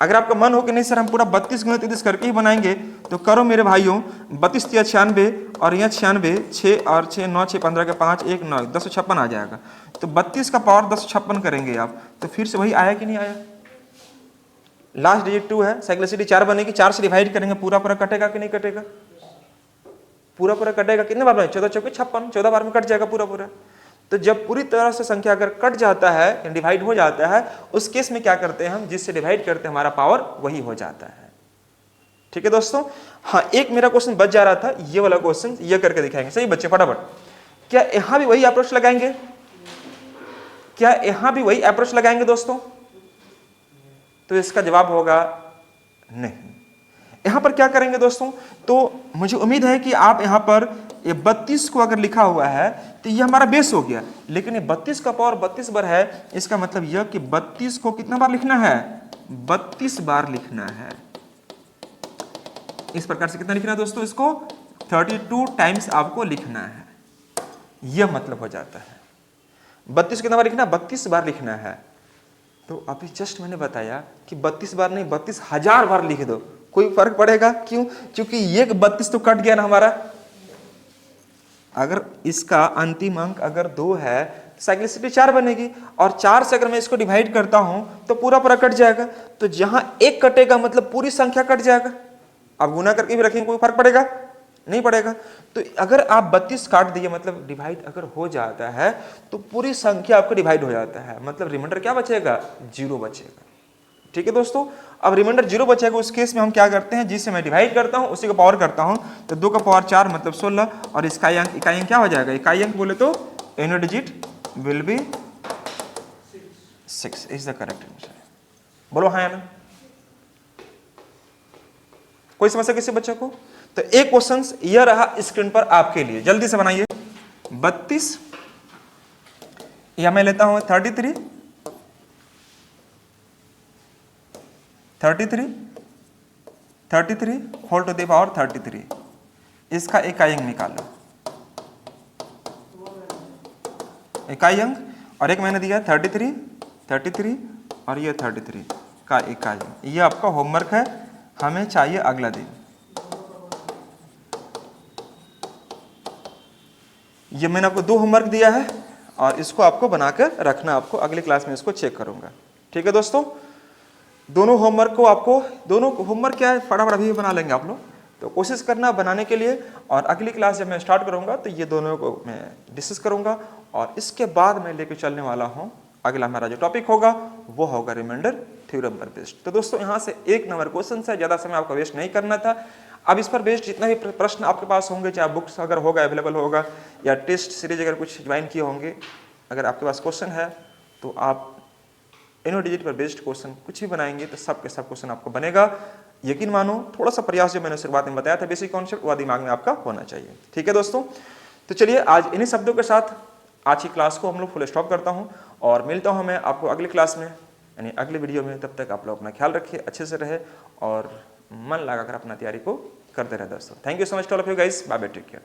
अगर आपका मन हो कि नहीं सर हम पूरा 32 गुना 33 करके ही बनाएंगे, तो करो मेरे भाइयों, 32 या 96 और यहाँ 96, 6 और 6 9 6 15 के 5 1 9 1056 आ जाएगा। तो 32 का पावर 1056 करेंगे आप, तो फिर से वही आया कि नहीं आया। लास्ट डिजिट 2 है, साइक्लिसिटी 4 बनेगी, 4 से डिवाइड करेंगे, पूरा पूरा कटेगा कि नहीं कटेगा, पूरा पूरा कटेगा। कितने बार में, 14 चौके 56, 14 बार में कट जाएगा पूरा पूरा। तो जब पूरी तरह से संख्या अगर कट जाता है, डिवाइड हो जाता है, उस केस में क्या करते हैं हम, जिससे डिवाइड करते हैं हमारा पावर वही हो जाता है। ठीक है दोस्तों। हाँ, एक मेरा क्वेश्चन बच जा रहा था, ये वाला क्वेश्चन ये करके दिखाएंगे। सही बच्चे, फटाफट। क्या यहां भी वही अप्रोच लगाएंगे, क्या यहां भी अप्रोच लगाएंगे दोस्तों? तो इसका जवाब होगा नहीं। यहां पर क्या करेंगे दोस्तों, तो मुझे उम्मीद है कि आप यहां पर ये 32 को अगर लिखा हुआ है तो ये हमारा बेस हो गया, लेकिन ये 32 का पावर 32 बार है, इसका मतलब यह कि 32 को कितना बार लिखना है, 32 बार लिखना है। इस प्रकार से कितना लिखना है दोस्तों, इसको 32 टाइम्स आपको लिखना है, यह मतलब हो जाता है। 32 कितना बार लिखना, 32 बार लिखना है। तो अभी जस्ट मैंने बताया कि 32 बार नहीं, 32,000 बार लिख दो, कोई फर्क पड़ेगा। क्यों? क्योंकि ये 32 तो कट गया ना हमारा। अगर इसका अंतिम अंक अगर 2 है, साइक्लिसिटी 4 बनेगी, और 4 से अगर मैं इसको डिवाइड करता हूं तो पूरा पूरा कट जाएगा। तो जहां एक कटेगा मतलब पूरी संख्या कट जाएगा। अब गुना करके भी रखेंगे, कोई फर्क पड़ेगा नहीं पड़ेगा। तो अगर आप 32 काट दिए मतलब डिवाइड अगर हो जाता है तो पूरी संख्या आपको डिवाइड हो जाता है, मतलब रिमाइंडर क्या बचेगा, 0 बचेगा। ठीक है दोस्तों। अब रिमाइंडर 0 बचेगा, उस केस में हम क्या करते हैं, जिससे मैं डिवाइड करता हूं उसी को पावर करता हूं। तो 2 का पावर 4 मतलब 16, और इसका इकाई अंक क्या हो जाएगा, इकाई अंक बोले तो unit digit will be 6 is the correct answer. बोलो हाँ या ना। कोई समस्या किसी बच्चे को? तो एक क्वेश्चन यह रहा स्क्रीन पर आपके लिए, जल्दी से बनाइए। 32 या मैं लेता हूं 33 होल टू द पावर 33, इसका इकाई अंक निकालो, इकाई अंक। और एक मैंने दिया 33 और ये 33 का इकाई अंक। ये आपका होमवर्क है, हमें चाहिए अगला दिन। ये मैंने आपको 2 होमवर्क दिया है और इसको आपको बनाकर रखना, आपको अगली क्लास में इसको चेक करूंगा। ठीक है दोस्तों, दोनों होमवर्क को आपको, दोनों होमवर्क क्या है फटाफट अभी बना लेंगे आप लोग, तो कोशिश करना बनाने के लिए। और अगली क्लास जब मैं स्टार्ट करूंगा तो ये दोनों को मैं डिस्कस करूंगा और इसके बाद मैं लेके चलने वाला हूं अगला हमारा जो टॉपिक होगा वो होगा रिमाइंडर थ्योरम पर बेस्ड। तो दोस्तों यहाँ से 1 नंबर क्वेश्चन है, ज़्यादा समय आपको वेस्ट नहीं करना था। अब इस पर बेस्ड जितना भी प्रश्न आपके पास होंगे, चाहे बुक्स अगर होगा अवेलेबल होगा या टेस्ट सीरीज अगर कुछ ज्वाइन किए होंगे, अगर आपके पास क्वेश्चन है तो आप इनो डिजिट पर बेस्ड क्वेश्चन कुछ भी बनाएंगे तो सब के सब क्वेश्चन आपको बनेगा। यकीन मानो, थोड़ा सा प्रयास जो मैंने शुरुआत में बताया था बेसिक कॉन्सेप्ट वह दिमाग में आपका होना चाहिए। ठीक है दोस्तों, तो चलिए आज इन्हीं शब्दों के साथ आज की क्लास को हम लोग फुल स्टॉप करता हूं और मिलता हूं मैं आपको अगली क्लास में, यानी अगले वीडियो में। तब तक आप लोग अपना ख्याल रखिए, अच्छे से रहे और मन लगाकर अपना तैयारी को करते रहे दोस्तों। Thank you so much to all of you guys, bye bye, take care.